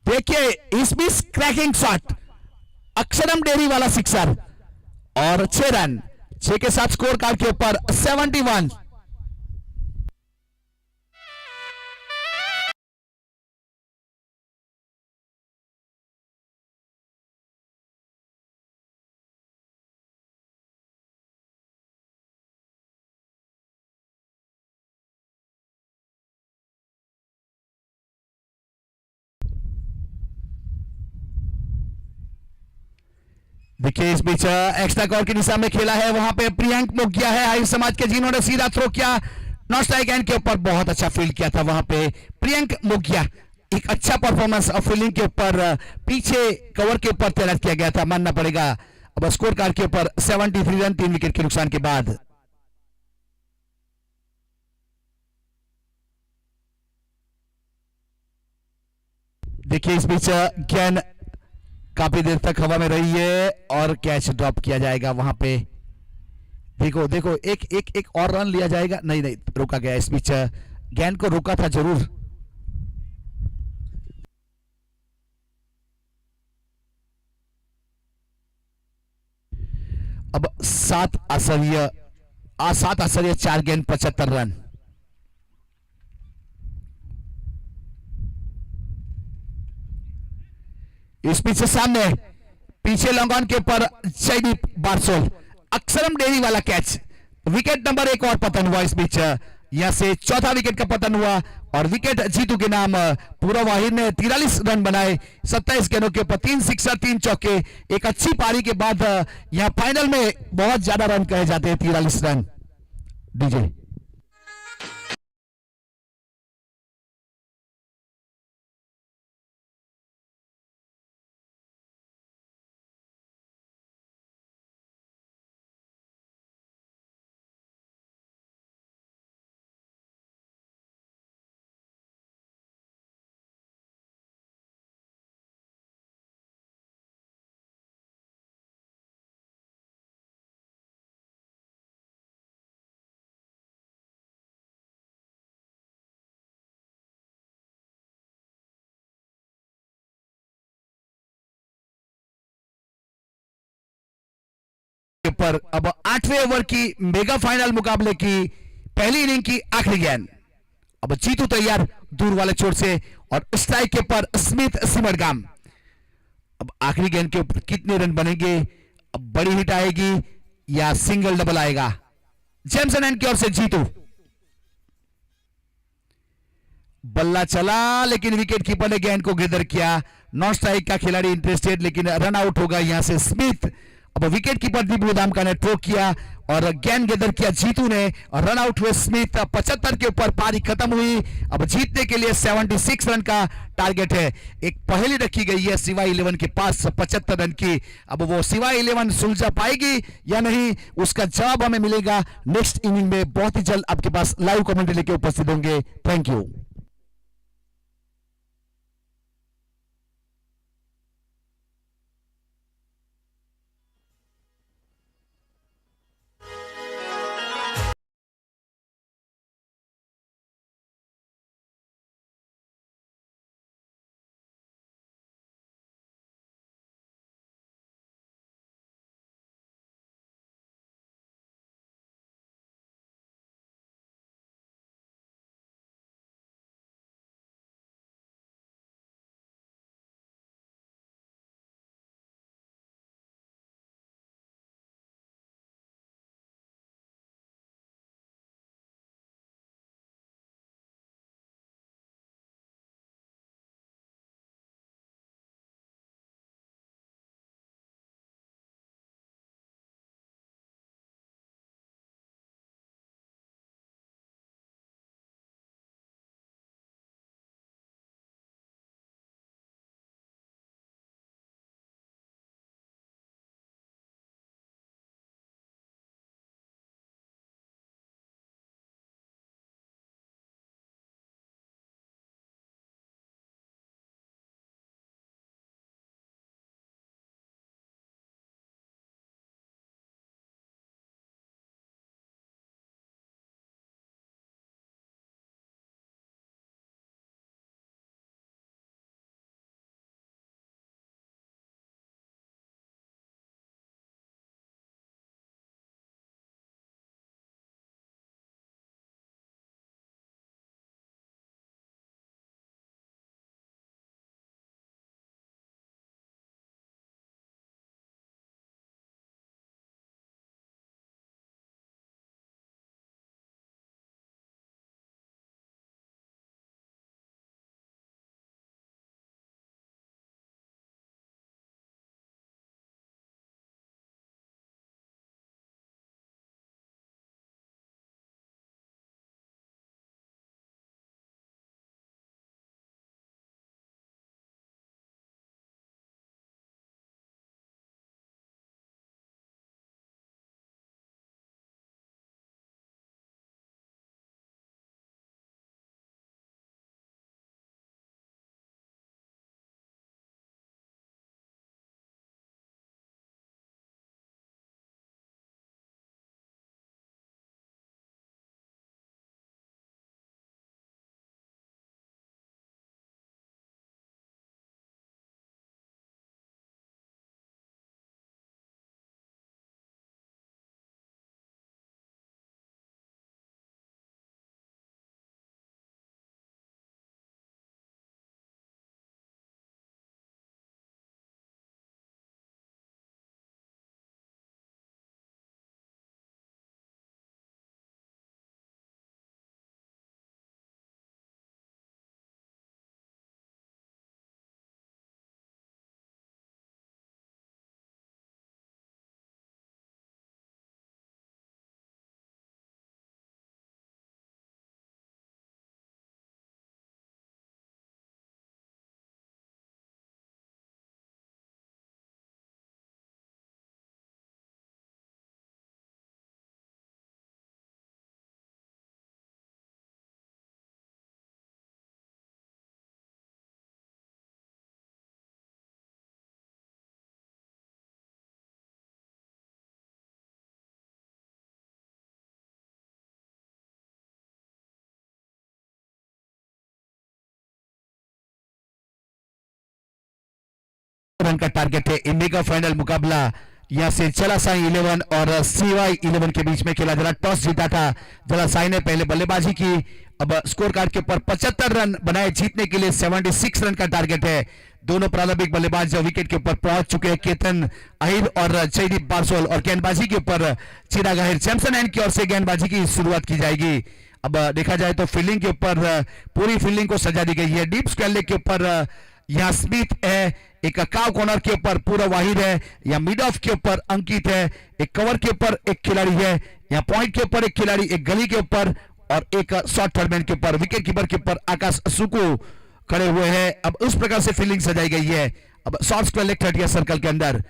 देखिए इसमें क्रैकिंग शॉट, अक्षरम डेरी वाला सिक्सर और 6 रन, 6 के साथ स्कोर कार्ड के ऊपर 71। देखिए इस बीच एक्स्ट्रा कॉल की दिशा में खेला है, वहां पे प्रियंक मुखिया है आहिर समाज के, जिन्होंने सीधा थ्रो किया, नॉट स्ट्राइक एंड के ऊपर बहुत अच्छा फील्ड किया था वहां पे प्रियंक मुखिया। एक अच्छा परफॉर्मेंस फील्डिंग के ऊपर, पीछे कवर के ऊपर तैनात किया गया था, मानना पड़ेगा। अब स्कोर कार्ड के ऊपर 73 रन 3 विकेट के नुकसान के बाद। देखिए इस बीच गेंद काफी देर तक हवा में रही है और कैच ड्रॉप किया जाएगा वहां पे। देखो देखो एक एक एक और रन लिया जाएगा, नहीं नहीं रोका गया। इस बीच गेंद को रोका था जरूर। अब 7 आश्चर्य 4 गेंद 75 रन। इस पीछे सामने पीछे लॉन्ग ऑन के ऊपर जयदीप बारसोल, अक्षरम डेरी वाला कैच, विकेट नंबर 1 और पतन हुआ। इस बीच यहां से चौथा विकेट का पतन हुआ और विकेट जीतू के नाम पूरा वाहिर ने 43 रन बनाए 27 गेंदों के ऊपर, 3 सिक्सर 3 चौके। एक अच्छी पारी के बाद यहां फाइनल में बहुत ज्यादा रन कहे जाते हैं, 43 रन। डीजे के ऊपर अब 8वें ओवर की मेगा फाइनल मुकाबले की पहली इनिंग की आखिरी गेंद। अब जीतू तैयार दूर वाले छोर से और स्ट्राइक के ऊपर स्मिथ सिमरगाम। अब आखिरी गेंद के ऊपर कितने रन बनेंगे, अब बड़ी हिट आएगी या सिंगल डबल आएगा। जेम्सन एंड की ओर से जीतू, बल्ला चला लेकिन विकेट कीपर ने गेंद को गिरदर किया। नॉन स्ट्राइक का खिलाड़ी इंटरेस्टेड लेकिन रन आउट होगा यहां से स्मिथ। अब विकेट कीपर दीपू दामका ने थ्रो किया और गेंद गेदर किया जीतू ने और रन आउट हुए स्मिथ। 75 के ऊपर पारी खत्म हुई। अब जीतने के लिए 76 रन का टारगेट है। एक पहेली रखी गई है सिवा 11 के पास 75 रन की। अब वो सिवा 11 सुलझा पाएगी या नहीं, उसका जवाब हमें मिलेगा नेक्स्ट इनिंग में। बहुत ही जल्द आपके पास लाइव कमेंट्री लेके उपस्थित होंगे। Thank you. रन का टारगेट है। इन मेगा फाइनल मुकाबला यहां से जलासाई 11 और सीवाई 11 के बीच में खेला जा रहा। टॉस जीता था जलासाई ने, पहले बल्लेबाजी की। अब स्कोर कार्ड के ऊपर 75 रन बनाए, जीतने के लिए 76 रन का टारगेट है। दोनों प्रारंभिक बल्लेबाज विकेट के ऊपर पहुंच चुके हैं, केतन अहिर और जयदीप बारसोल। और गेंदबाजी के ऊपर चिराग अहिर। जैमसन एंड की ओर से गेंदबाजी की शुरुआत की जाएगी। अब देखा जाए तो फील्डिंग के ऊपर पूरी फील्डिंग को सजा दी गई है। डीप स्क्वायर लेग के ऊपर यहाँ स्मिथ है, एक काव कॉर्नर के ऊपर पूरा वाहिद है, या मिड ऑफ के ऊपर अंकित है, एक कवर के ऊपर एक खिलाड़ी है, यहाँ पॉइंट के ऊपर एक खिलाड़ी, एक गली के ऊपर और एक शॉर्ट थर्डमैन के ऊपर, विकेट कीपर के ऊपर आकाश सुकू खड़े हुए हैं। अब उस प्रकार से फील्डिंग सजाई गई है। अब शॉर्ट स्क्वायर लेग 30 सर्कल के अंदर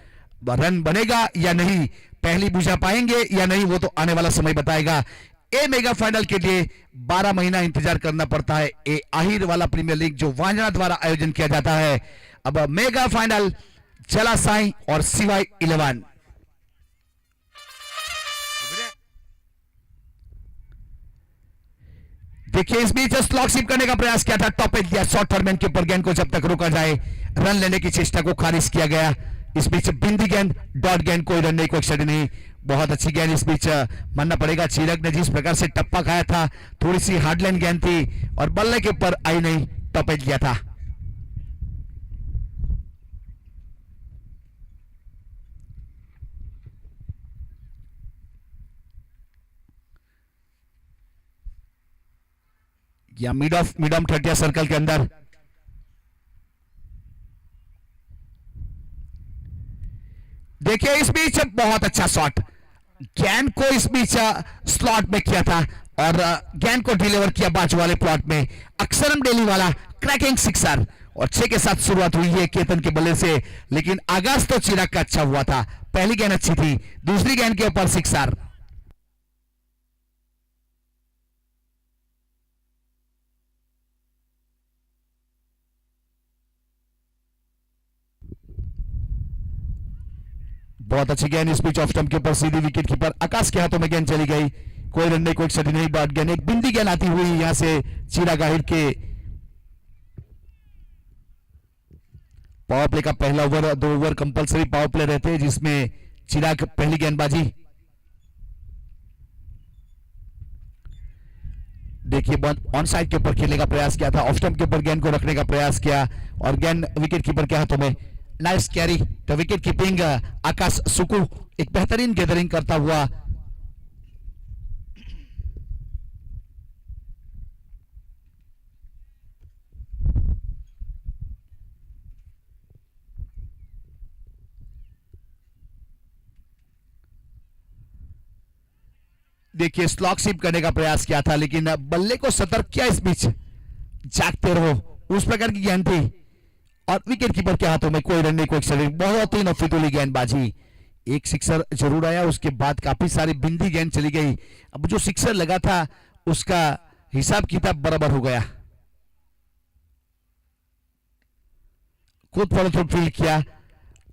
रन बनेगा या नहीं, पहली बुझा पाएंगे या नहीं, वो तो आने वाला समय बताएगा। ए मेगा फाइनल के लिए 12 महीना इंतजार करना पड़ता है। ए आहिर वाला प्रीमियर लीग जो वांजना द्वारा आयोजन किया जाता है। अब मेगा फाइनल जलासाई और सीवाई 11। देखिए इस बीच स्लॉक स्वीप करने का प्रयास किया था, टॉप एज दिया शॉर्ट टर्मेन के ऊपर, गेंद को जब तक रोका जाए रन लेने की चेष्टा को खारिज किया गया। इस बीच बिंदी गेंद, डॉट गेंद, कोई रन नहीं, कोई एक्शन नहीं। बहुत अच्छी गेंद इस बीच मानना पड़ेगा। चिराग ने जिस प्रकार से टप्पा खाया था, थोड़ी सी हार्डलाइन गेंद थी और बल्ले के ऊपर आई नहीं, टॉप एज दिया था। या मिड ऑफ 30 सर्कल के अंदर देखिए इस बीच बहुत अच्छा शॉट, गेंद को इस बीच स्लॉट में किया था और गेंद को डिलीवर किया बाजू वाले प्लॉट में। अक्षरम डेली वाला क्रैकिंग सिक्सर और 6 के साथ शुरुआत हुई है केतन के बल्ले से, लेकिन आगाज तो चिराग का अच्छा हुआ था। पहली गेंद अच्छी थी, दूसरी गेंद के ऊपर सिक्सर। बहुत अच्छी गेंद इस बीच ऑफ स्टंप के ऊपर सीधी विकेट कीपर आकाश के हाथों में गेंद चली गई। कोई रन नहीं, कोई क्षति नहीं, डॉट गेंद, एक बिंदी गेंद आती हुई यहां से चिराग अहिर के। पावर प्ले का पहला over, 2 over compulsory power play रहते हैं जिसमें चिराग पहली गेंदबाजी। देखिए ऑन साइड के ऊपर खेलने का प्रयास किया था, ऑफ स्टंप के ऊपर गेंद को रखने का प्रयास किया और गेंद विकेट कीपर के हाथों में। Nice carry the wicket keeping Akash Suku, एक बेहतरीन गैदरिंग करता हुआ। देखिए स्लॉक स्वीप करने का प्रयास किया था लेकिन बल्ले को सतर्क किया, इस बीच जागते रहो, उस प्रकार की गेंद थी और विकेट कीपर के हाथों में। कोई रन नहीं, कोई एक्शन नहीं, बहुत ही नफीतुली गेंदबाजी। एक सिक्सर जरूर आया, उसके बाद काफी सारी बिंदी गेंद चली गई। अब जो सिक्सर लगा था उसका हिसाब किताब बराबर हो गया। खुद फॉलो थ्रू फील किया।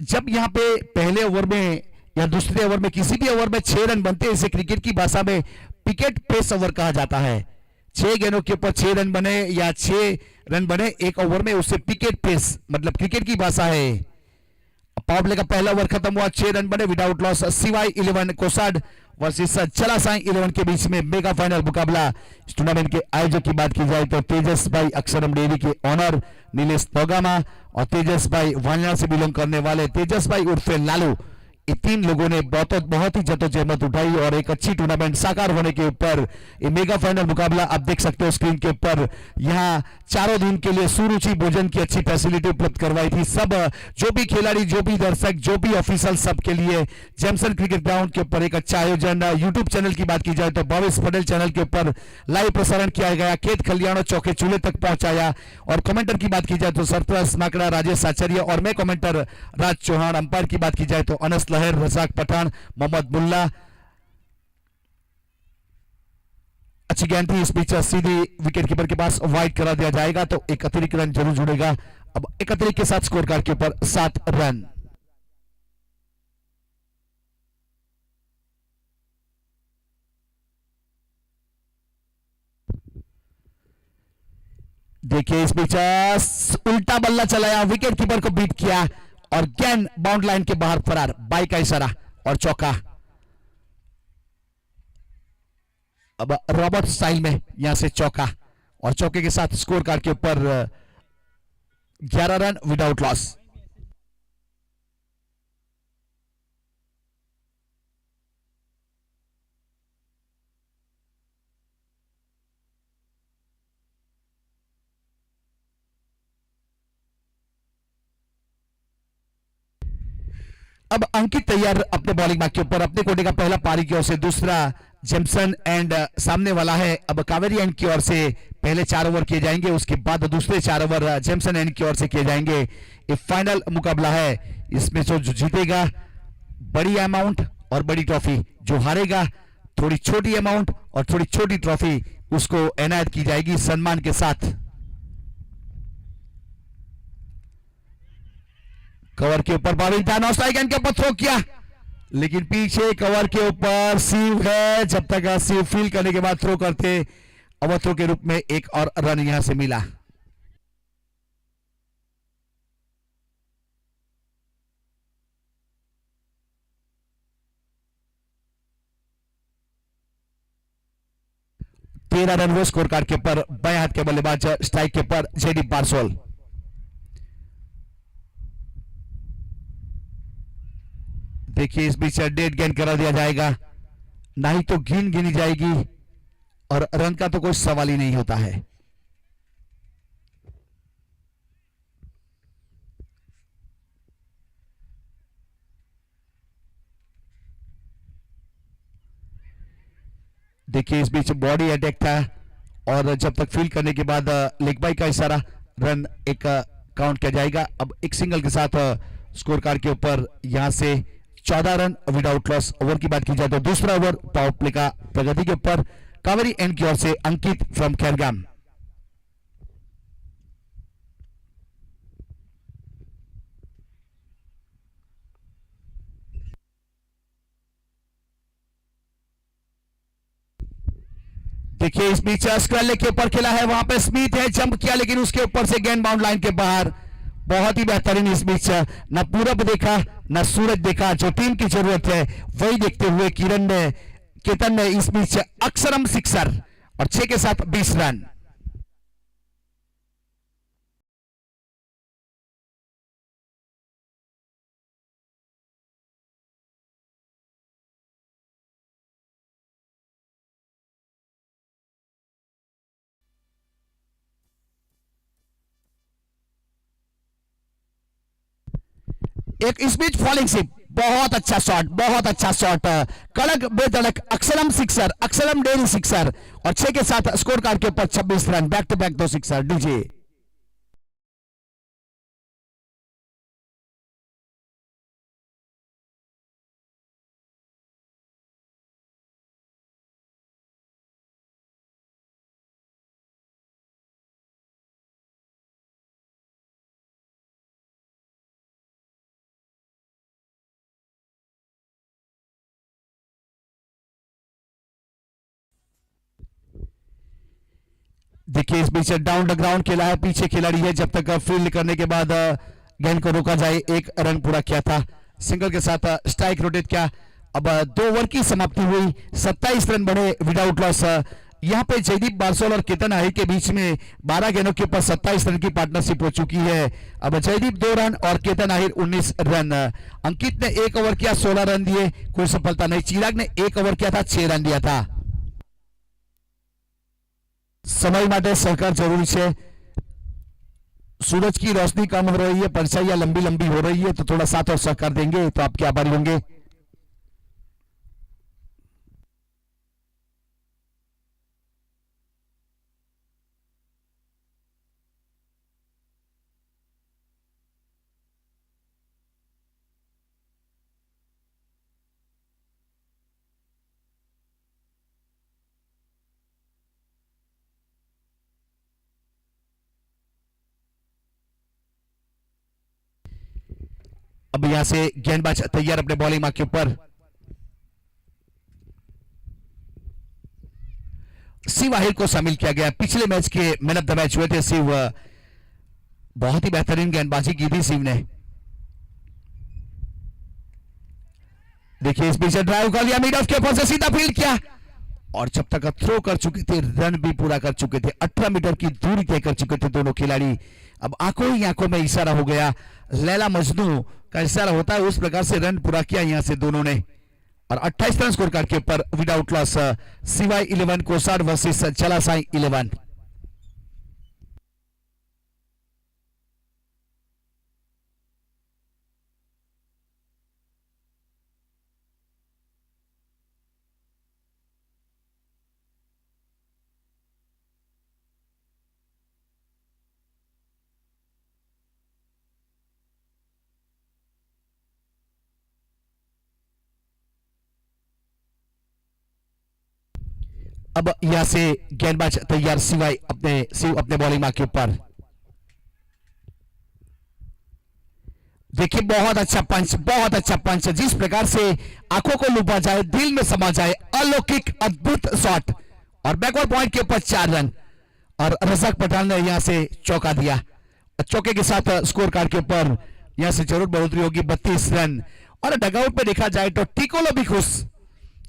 जब यहां पे पहले ओवर में या दूसरे ओवर में, किसी भी ओवर में 6 रन बनते हैं, इसे क्रिकेट की भाषा में पिकेट पेस ओवर कहा जाता है। 6 गेंदों के ऊपर 6 रन बने या 6 रन बने एक ओवर में, उससे पिकेट पेस मतलब क्रिकेट की भाषा है। पावर प्ले का पहला ओवर खत्म हुआ, 6 रन बने विदाउट लॉस। सीवाई 11 कोसाड वर्सेस जलासाई 11 के बीच में मेगा फाइनल मुकाबला। इस टूर्नामेंट के आयोजक की बात की जाए तो तेजस भाई अक्षरम डेयरी के ऑनर नीलेश नोगामा और तेजस भाई वांजना से बिलोंग करने वाले तेजस भाई उर्फे लालू, ये 3 लोगों ने बहुत ही जद्दोजहद उठाई और एक अच्छी टूर्नामेंट साकार होने के ऊपर ये मेगा फाइनल मुकाबला आप देख सकते हो स्क्रीन के ऊपर। यहाँ चारों दिन के लिए सुरुचि भोजन की अच्छी फैसिलिटी उपलब्ध करवाई थी। सब जो भी खिलाड़ी, जो भी दर्शक, जो भी ऑफिसर, सबके लिए जैमसन क्रिकेट ग्राउंड के ऊपर एक अच्छा आयोजन। यूट्यूब चैनल की बात की जाए तो भावेश पटेल चैनल के ऊपर लाइव प्रसारण किया गया, खेत खलियानों चौके चूल्हे तक पहुंचाया। और कमेंटर की बात की जाए तो सरफराज माकड़ा, राजेश आचार्य और मैं कमेंटर राज चौहान। अंपायर की बात की जाए तो अनस लहर, रजाक पठान, मोहम्मद मुल्ला। अच्छी गेंद थी, इस बीच सीधी विकेट कीपर के पास वाइड करा दिया जाएगा तो एक अतिरिक्त रन जरूर जुड़ेगा। अब एक अतिरिक्त के साथ स्कोर कार्ड के ऊपर 7 रन। देखिए इस बीच उल्टा बल्ला चलाया, विकेट कीपर को बीट किया और गेंद बाउंड लाइन के बाहर फरार, बाई का इशारा और चौका। अब रॉबर्ट स्टाइल में यहां से चौका और चौके के साथ स्कोर कार्ड के ऊपर 11 रन विदाउट लॉस। अब अंकित तैयार अपने बॉलिंग मार्क के ऊपर, अपने कोटे का पहला पारी की ओर से, दूसरा जेम्सन एंड सामने वाला है अब कावेरी एंड की ओर से पहले 4 ओवर किए जाएंगे, उसके बाद दूसरे 4 ओवर जेम्सन एंड की ओर से किए जाएंगे। ये फाइनल मुकाबला है, इसमें जो जीतेगा बड़ी अमाउंट और बड़ी ट्रॉफी, जो हारेगा थोड़ी छोटी अमाउंट और थोड़ी छोटी ट्रॉफी उसको एनायत की जाएगी सम्मान के साथ। कवर के ऊपर बॉलिंग था, नौ स्ट्राइक के ऊपर थ्रो किया, लेकिन पीछे कवर के ऊपर सीव है। जब तक सीव फील करने के बाद थ्रो करते, ओवरथ्रो के रूप में एक और रन यहां से मिला। तेरह रन वो स्कोर कार्ड के ऊपर, बाएं हाथ के बल्लेबाज स्ट्राइक के ऊपर जेडी पार्सोल। देखिए इस बीच डेड गेंद करा दिया जाएगा, नहीं तो गेंद गिनी जाएगी और रन का तो कोई सवाल ही नहीं होता है। देखिए इस बीच बॉडी अटैक था और जब तक फील करने के बाद लेग बाई का इशारा, रन एक काउंट किया जाएगा। अब एक सिंगल के साथ स्कोर कार्ड के ऊपर यहां से 14 रन विदाउट लॉस। ओवर की बात की जाए तो दूसरा ओवर पावर प्ले का प्रगति के ऊपर, कावेरी एंड की ओर से अंकित फ्रॉम खैरगाम। देखिए इस बीच स्क्रैले के ऊपर खेला है, वहां पे स्मिथ है, जंप किया लेकिन उसके ऊपर से गेंद बाउंड लाइन के बाहर। बहुत ही बेहतरीन इस बीच न पूरब देखा न सूरज देखा, जो टीम की जरूरत है वही देखते हुए केतन ने इस बीच अक्षरम सिक्सर और 6 के साथ 20 रन। एक इस बीच फॉलिंग सिप, बहुत अच्छा शॉट, बहुत अच्छा शॉट, कड़क बेधड़क अक्षरम सिक्सर, अक्षरम डेरी सिक्सर और 6 के साथ स्कोर कार्ड के ऊपर 26 run, back to back 2 sixer. DJ देखिए इस बीच डाउन द ग्राउंड खेला है, पीछे खिलाड़ी है, जब तक फील्ड करने के बाद गेंद को रोका जाए। 1 रन पूरा किया था, सिंगल के साथ स्ट्राइक रोटेट किया। अब 2 ओवर की समाप्ति हुई, 27 रन बने विदाउट लॉस। यहां पे जयदीप बारसोल और केतन आहिर के बीच में 12 गेंदों के ऊपर 27 रन की पार्टनरशिप हो चुकी है। अब जयदीप 2 रन और केतन आहिर 19 रन। अंकित ने 1 ओवर किया, 16 रन दिए, कोई सफलता नहीं। चिराग ने 1 ओवर किया था, 6 रन दिया था। समय માટે सहकार जरूरी है, सूरज की रोशनी कम हो रही है, परछाइयां लंबी लंबी हो रही है, तो थोड़ा साथ और सहकार देंगे तो आपके आभारी होंगे। अब यहां से गेंदबाज तैयार अपने बॉलिंग मार्क के ऊपर। शिव आहिर को शामिल किया गया, पिछले मैच के मैन ऑफ द मैच हुए थे शिव, बहुत ही बेहतरीन गेंदबाजी की थी शिव ने। देखिए इस बीच ड्राइव कर लिया, मिड ऑफ के ऊपर से सीधा फील्ड किया और जब तक थ्रो कर चुके थे, रन भी पूरा कर चुके थे, 18 मीटर की दूरी तय कर चुके थे दोनों खिलाड़ी। अब आंखों ही आंखों में इशारा हो गया, लैला मजनू का इशारा होता है, उस प्रकार से रन पूरा किया यहां से दोनों ने। और 28 रन स्कोर कार्ड के ऊपर विदाउट लॉस सिवाई 11 कोसाड वर्सेस चलासाई 11। अब यहां से गेंदबाज तैयार सिवाय अपने बॉलिंग मार्क के ऊपर। देखिए बहुत अच्छा पंच, बहुत अच्छा पंच, जिस प्रकार से आंखों को लुभा जाए, दिल में समा जाए, अलौकिक अद्भुत शॉट और बैकवर्ड पॉइंट के ऊपर 4 रन। और रज़ाक पठान ने यहां से चौका दिया, चौके के साथ स्कोर कार्ड के ऊपर यहां से जरूर बढ़ोतरी होगी, 32 रन। और डगआउट पे देखा जाए तो टिकोलो भी खुश,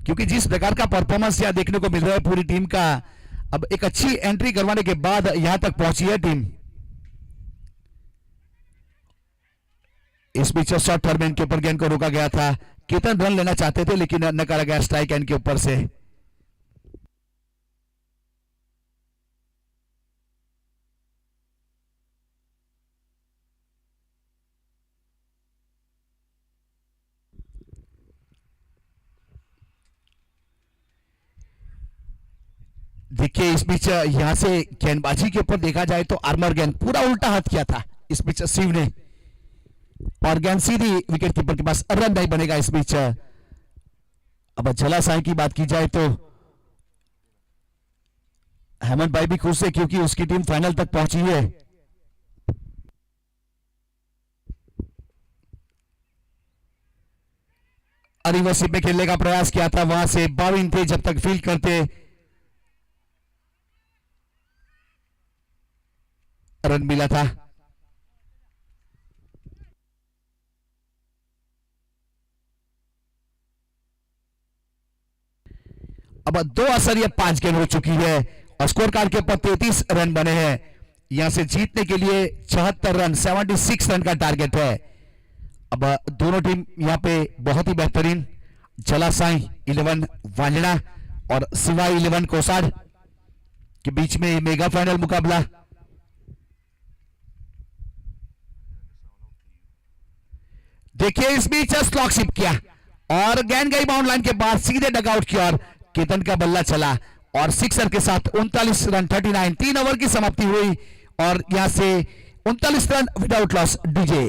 क्योंकि जिस प्रकार का परफॉर्मेंस यहां देखने को मिल रहा है पूरी टीम का, अब एक अच्छी एंट्री करवाने के बाद यहां तक पहुंची है टीम। इस बीच शॉर्ट टर्म के ऊपर गेंद को रोका गया था, केतन रन लेना चाहते थे लेकिन नकारा गया स्ट्राइक एंड के ऊपर से। देखिए इस बीच यहां से गेंदबाजी के ऊपर देखा जाए तो आर्मर गेंद पूरा उल्टा हाथ किया था इस बीच शिव ने, और गेंद सीधी विकेट कीपर के पास, रन नहीं बनेगा इस बीच। अब जलासाई की बात की जाए तो हेमंत भाई भी खुश है क्योंकि उसकी टीम फाइनल तक पहुंची है। रिवर्सिप में खेलने का प्रयास किया था, वहां से बाविन थे जब तक फील्ड करते, रन मिला था। अब 2 असर ये 5 गेंद हो चुकी है और स्कोर कार्ड के ऊपर 33 रन बने हैं। यहां से जीतने के लिए 74 रन, 76 रन का टारगेट है। अब दोनों टीम यहां पे बहुत ही बेहतरीन, जलासाई 11 वांजना और सिवाई 11 कोसाड के बीच में मेगा फाइनल मुकाबला। देखिए इस बीच स्लॉकशिप किया और गेंद गई बाउंड लाइन के बाद सीधे डगआउट की ओर, केतन का बल्ला चला और सिक्सर के साथ 39 रन 39, 3 ओवर की समाप्ति हुई और यहां से 39 रन विदाउट लॉस डीजे।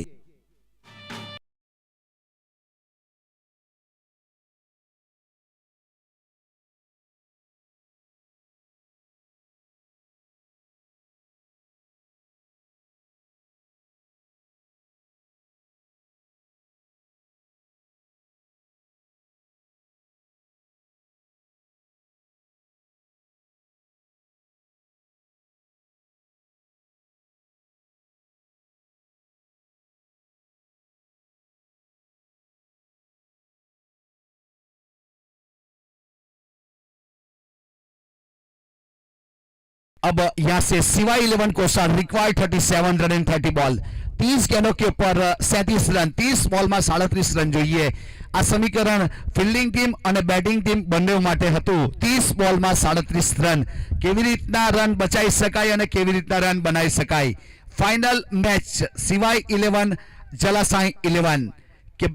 अब यहां से सिवाई 11 को रिक्वायर्ड 37 रन इन 30 बॉल, 30 गेंदों के ऊपर 37 रन, 30 બોલમાં 37 રન જોઈએ। આ સમીકરણ ફિલ્ડિંગ ટીમ અને બેટિંગ ટીમ બંને માટે હતું। 30 બોલમાં 37 રન, કેવી રીતના રન બચાવી શકાય અને કેવી રીતના રન બનાવી શકાય। ફાઇનલ મેચ સિવાય 11 જલાસાઈ 11 કે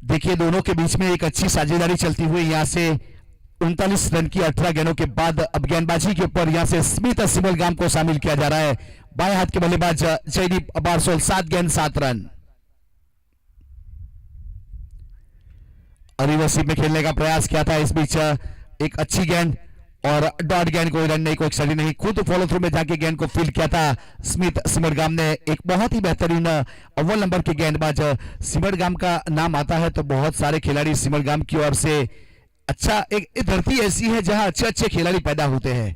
देखिए दोनों के बीच में एक अच्छी साझेदारी चलती हुई, यहां से 39 रन की 18 गेंदों के बाद अब गेंदबाजी के ऊपर यहां से स्मिथ सिमलगाम को शामिल किया जा रहा है। बाएं हाथ के बल्लेबाज जयदीप बारसोल, 7 गेंद 7 रन। रिवर्सिप में खेलने का प्रयास किया था, इस बीच एक अच्छी गेंद और डॉट गेंद, कोई रन नहीं, कोई एक्सट्रा नहीं, खुद फॉलो थ्रू में जाके गेंद को फील्ड किया था स्मिथ सिमरगाम ने। एक बहुत ही बेहतरीन अव्वल नंबर के गेंदबाज, सिमरगाम का नाम आता है तो बहुत सारे खिलाड़ी सिमरगाम की ओर से, अच्छा एक धरती ऐसी है जहां अच्छे अच्छे खिलाड़ी पैदा होते हैं।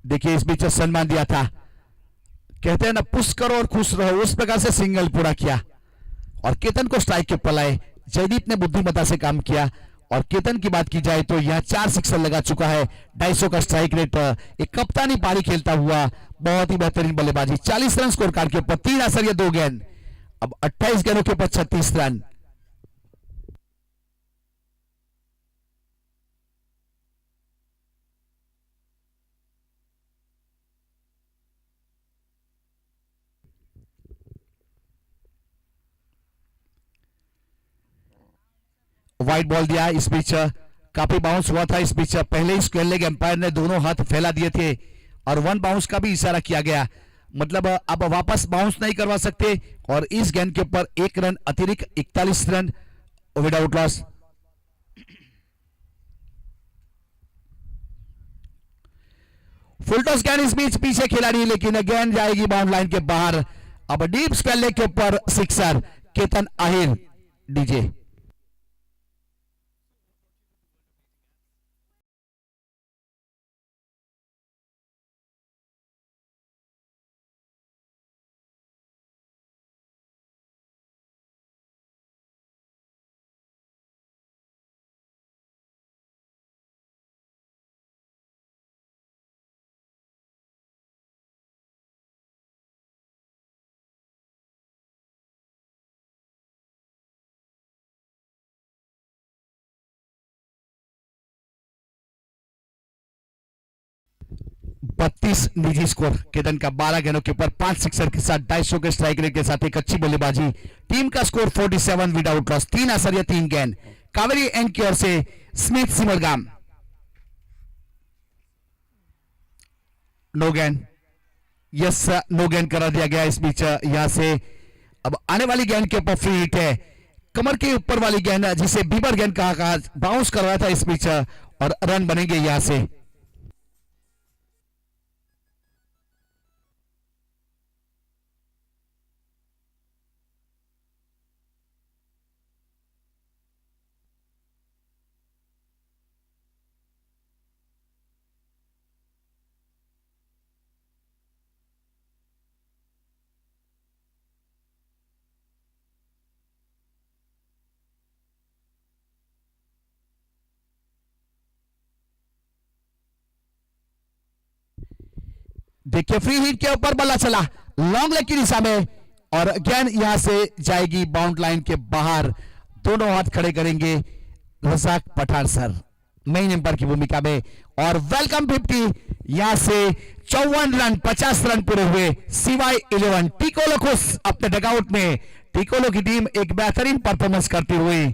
देखिए इस बीच सम्मान दिया था, कहते हैं ना पुश करो और खुश रहो, उस प्रकार से सिंगल पूरा किया और केतन को स्ट्राइक के ऊपर लाए। जयदीप ने बुद्धिमत्ता से काम किया और केतन की बात की जाए तो यह 4 सिक्सर लगा चुका है, 250 का स्ट्राइक रेट। एक कप्तानी पारी खेलता हुआ बहुत ही बेहतरीन बल्लेबाजी, 40 रन स्कोर कार्ड के ऊपर, 3 आसर 2 गेंद, अब 28 गेंदों के ऊपर 36 रन। वाइट बॉल दिया, इस बीच काफी बाउंस हुआ था। इस बीच पहले ही स्क्वेयर लेग एम्पायर ने दोनों हाथ फैला दिए थे और 1 बाउंस का भी इशारा किया गया, मतलब अब वापस बाउंस नहीं करवा सकते और इस गेंद के ऊपर 1 रन अतिरिक्त, 41 run without loss. Full toss गेंद इस बीच पीछे खिलाड़ी, लेकिन गेंद जाएगी बाउंड लाइन के बाहर। अब डीप स्क्वेयर लेग के ऊपर सिक्सर, केतन आहिर डीजे। बत्तीस निजी स्कोर, केतन का 12 गेंदों के ऊपर 5 सिक्सर के साथ 250 के स्ट्राइक रेट के साथ एक अच्छी बल्लेबाजी। टीम का स्कोर 47 विदाउट लॉस, 3 आसर 3 गेंद। कावेरी एंड की ओर से स्मिथ सिमरगाम, नो गेंद, यस नो गेंद करा दिया गया। इस बीच यहां से अब आने वाली गेंद के ऊपर फ्री हिट है, कमर के ऊपर वाली गेंद जिसे बीबर गेंद कहा, बाउंस कर रहा था इस बीच और रन बनेंगे यहां से। देखिए फ्री हिट के ऊपर बल्ला चला लॉन्ग लेग की दिशा में और गेंद यहां से जाएगी बाउंड लाइन के बाहर। दोनों हाथ खड़े करेंगे Razak Pathan sir main umpire की भूमिका में और वेलकम 50, यहां से 54 रन 50 रन पूरे हुए। सीवाई 11 टिकोलो खुश अपने डगआउट में, टिकोलो की टीम एक बेहतरीन परफॉर्मेंस करती हुई।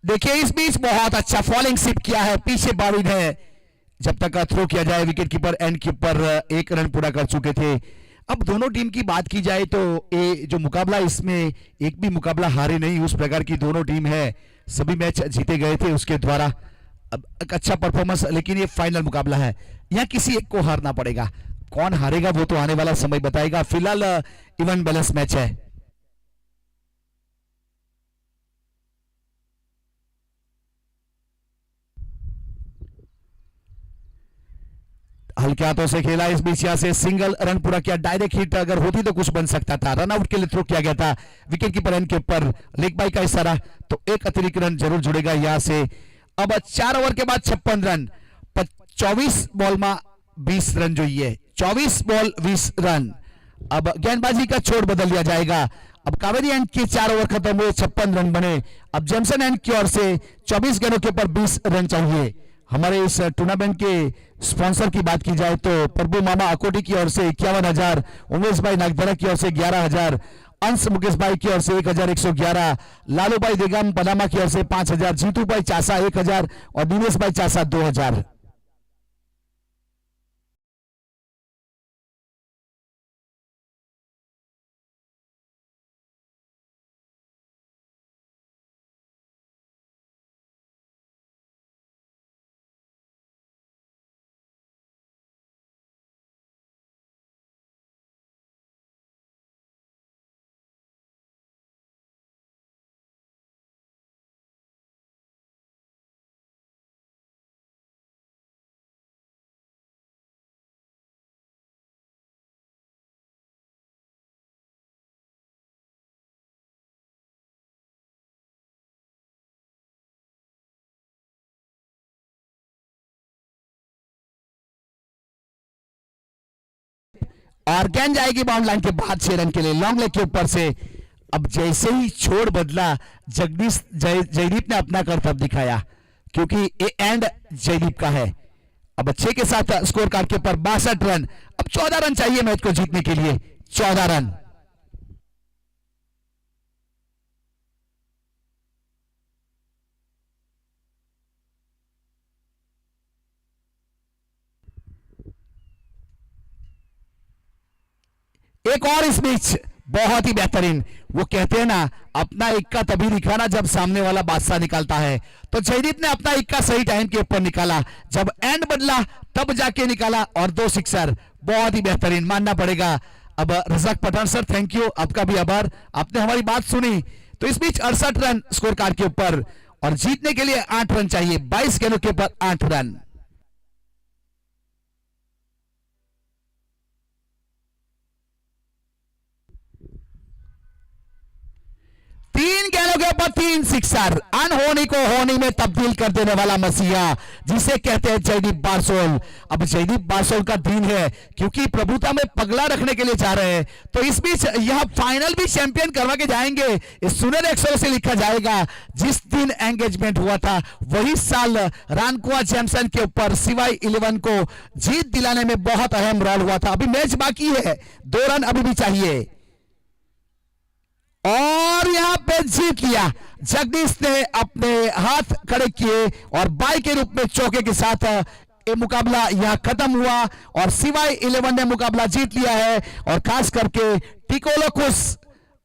देखिए इस बीच बहुत अच्छा फॉलिंग सिप किया है, पीछे बाविड है, जब तक थ्रो किया जाए। Wicket keeper and keeper 1 run पूरा कर चुके थे। अब दोनों टीम की बात की जाए तो ये जो मुकाबला, इसमें एक भी मुकाबला हारे नहीं, उस प्रकार की दोनों टीम है, सभी मैच जीते गए थे उसके द्वारा। अब एक अच्छा परफॉर्मेंस, लेकिन ये फाइनल मुकाबला है, यहाँ किसी एक को हारना पड़ेगा। कौन हारेगा वो तो आने वाला समय बताएगा। फिलहाल इवन बैलेंस मैच है। हल्के हाथों से खेला, इस बीच यहां से सिंगल रन पूरा किया। डायरेक्ट हिट अगर होती तो कुछ बन सकता था, रन आउट के लिए थ्रो किया गया था। विकेट कीपर एंड के ऊपर लेग बाई का इशारा, तो एक अतिरिक्त रन जरूर जुड़ेगा यहां से। अब 4 ओवर के बाद 56 रन, 24 बॉल में 20 रन जो ये 24 बॉल 20 रन। अब गेंदबाजी का छोड़ बदल दिया जाएगा। अब कावेरी एंड के 4 ओवर खत्म हुए, 56 रन बने। अब जेमसन एंड की ओर से 24 गेंदों के ऊपर 20 रन चाहिए। हमारे इस टूर्नामेंट के स्पॉन्सर की बात की जाए तो प्रभु मामा अकोटी की ओर से 51,000, उमेश भाई नागधरा की ओर से 11,000, अंश मुकेश भाई की ओर से 1,111, लालू भाई देगाम पनामा की ओर से 5,000, जीतू भाई चासा 1,000 और दिनेश भाई चासा 2,000। और गेंद जाएगी बाउंड लाइन के बाद 6 रन के लिए लॉन्ग लेग के ऊपर से। अब जैसे ही छोड़ बदला, जगदीश जयदीप ने अपना कर्तव्य दिखाया, क्योंकि ये एंड जयदीप का है। अब 6 के साथ स्कोर कार्ड के ऊपर 62 रन। अब 14 रन चाहिए मैच को जीतने के लिए, 14 रन। एक और इस बीच बहुत ही बेहतरीन, वो कहते हैं ना अपना इक्का तभी दिखाना जब सामने वाला बादशाह निकालता है। तो जयदीप ने अपना इक्का सही टाइम के ऊपर निकाला, जब एंड बदला तब जाके निकाला और 2 सिक्सर। बहुत ही बेहतरीन मानना पड़ेगा। अब Razak Pathan sir, thank you, आपका भी आभार, आपने हमारी बात सुनी। तो इस बीच 68 रन स्कोर कार्ड के ऊपर और जीतने के लिए 8 रन चाहिए, 22 गेंदों के ऊपर 8 रन। 3 गेंदों के ऊपर 3 सिक्सर। अनहोनी को होनी में तब्दील कर देने वाला मसीहा, जिसे कहते हैं जयदीप बारसोल। अब जयदीप बारसोल का दिन है, क्योंकि प्रभुता में पगला रखने के लिए जा रहे हैं। तो इस बीच यह फाइनल भी चैंपियन करवा के जाएंगे। इस सुनहरे अक्षरों से लिखा जाएगा, जिस दिन एंगेजमेंट हुआ था वही साल रानकुआ जैमसन के ऊपर CY 11 को जीत दिलाने में बहुत अहम रोल हुआ था। अभी मैच बाकी है, 2 रन अभी भी चाहिए और यहां पे जीत लिया। जगदीश ने अपने हाथ खड़े किए और बाई के रूप में चौके के साथ ये मुकाबला यहां खत्म हुआ और CY 11 ने मुकाबला जीत लिया है। और खास करके टिकोलोकुस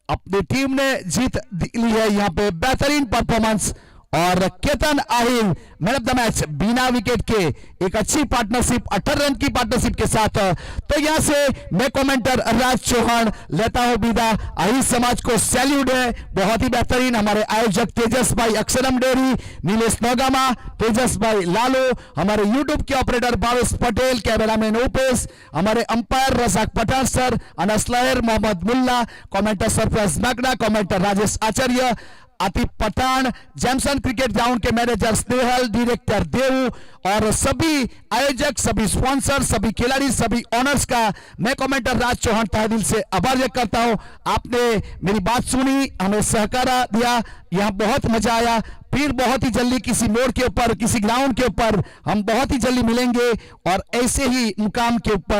अपनी टीम ने जीत ली है यहां पे, बेहतरीन परफॉर्मेंस। और Ketan Ahir man of the match, बिना विकेट के एक अच्छी पार्टनरशिप, 18 रन की पार्टनरशिप के साथ। तो यहां से मैं कमेंटर राज चौहान लेता हूं विदा। आहिर समाज को सैल्यूट है, बहुत ही बेहतरीन। हमारे आयोजक तेजस भाई अक्षरम डेरी, नीलेश नौगामा, तेजस भाई लालू, हमारे यूट्यूब के ऑपरेटर भावेश पटेल, कैमरामैन उपेश, हमारे अंपायर रजाक पठान सर, अनस लहर, मोहम्मद मुल्ला, कमेंटर सरफराज नागड़ा, कमेंटर राजेश आचार्य, Atif Pathan, Jamieson cricket ground के मैनेजर स्नेहल, डायरेक्टर देव और सभी आयोजक, सभी स्पॉन्सर, सभी खिलाड़ी, सभी ऑनर्स का मैं कमेंटर राज चौहान तहे दिल से आभार व्यक्त करता हूं। आपने मेरी बात सुनी, हमें सहकार दिया, यहां बहुत मजा आया। फिर बहुत ही जल्दी किसी मोड़ के ऊपर, किसी ग्राउंड के ऊपर हम बहुत ही जल्दी मिलेंगे और ऐसे ही मुकाम के ऊपर